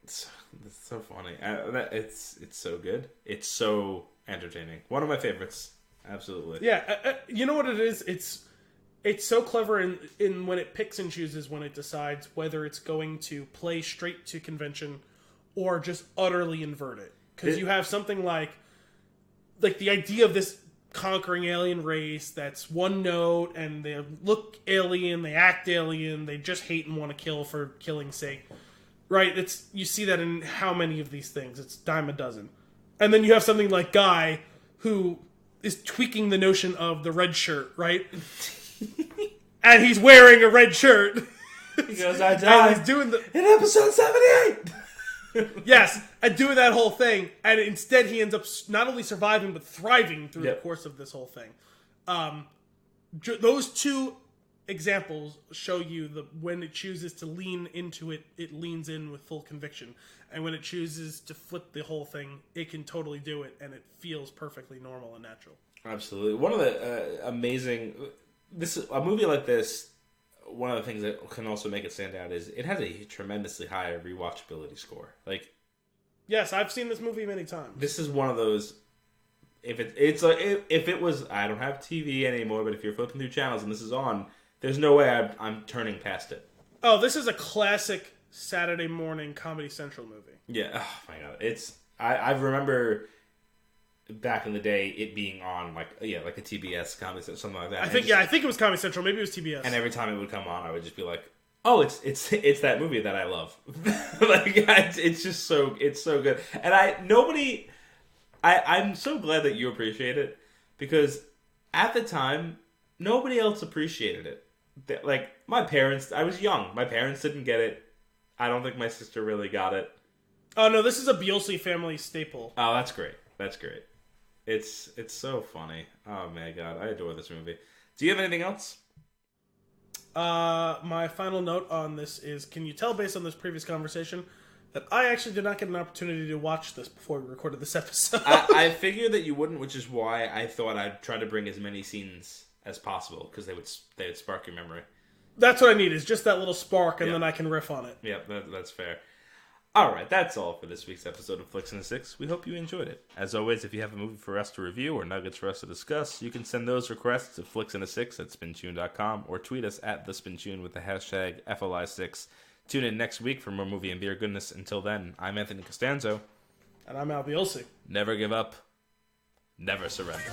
It's so funny. It's so good. It's so entertaining. One of my favorites. Absolutely. Yeah, you know what it is? It's so clever in when it picks and chooses when it decides whether it's going to play straight to convention or just utterly invert it. Because you have something like the idea of this conquering alien race that's one note, and they look alien, they act alien, they just hate and want to kill for killing's sake. Right? You see that in how many of these things? It's dime a dozen. And then you have something like Guy, who is tweaking the notion of the red shirt, right? And he's wearing a red shirt. He goes, I died. And he's doing in episode 78! Yes, and doing that whole thing, and instead he ends up not only surviving but thriving through the course of this whole thing. Those two examples show you when it chooses to lean into it, it leans in with full conviction, and when it chooses to flip the whole thing, it can totally do it, and it feels perfectly normal and natural. Absolutely, one of the a movie like this. One of the things that can also make it stand out is it has a tremendously high rewatchability score. Yes, I've seen this movie many times. This is one of those. If it was, I don't have TV anymore, but if you're flipping through channels and this is on, there's no way I'm turning past it. Oh, this is a classic Saturday morning Comedy Central movie. Yeah, oh my god, I remember back in the day it being on like a TBS Comedy Central, something like that. I think it was Comedy Central, maybe it was TBS. And every time it would come on, I would just be like, "Oh, it's that movie that I love." It's just so good. And I'm so glad that you appreciate it, because at the time nobody else appreciated it. Like my parents, I was young. My parents didn't get it. I don't think my sister really got it. Oh no, this is a Bielsi family staple. Oh, that's great. That's great. It's so funny. Oh my god, I adore this movie. Do you have anything else? My final note on this is: can you tell based on this previous conversation that I actually did not get an opportunity to watch this before we recorded this episode? I figured that you wouldn't, which is why I thought I'd try to bring as many scenes as possible, because they would spark your memory. That's what I need, is just that little spark, and then I can riff on it. Yeah, that's fair. Alright, that's all for this week's episode of Flix and a Six. We hope you enjoyed it. As always, if you have a movie for us to review or nuggets for us to discuss, you can send those requests to flixandasix@spintune.com or tweet us at thespintune with the hashtag FLI6. Tune in next week for more movie and beer goodness. Until then, I'm Anthony Costanzo. And I'm Al Bielsi. Never give up. Never surrender.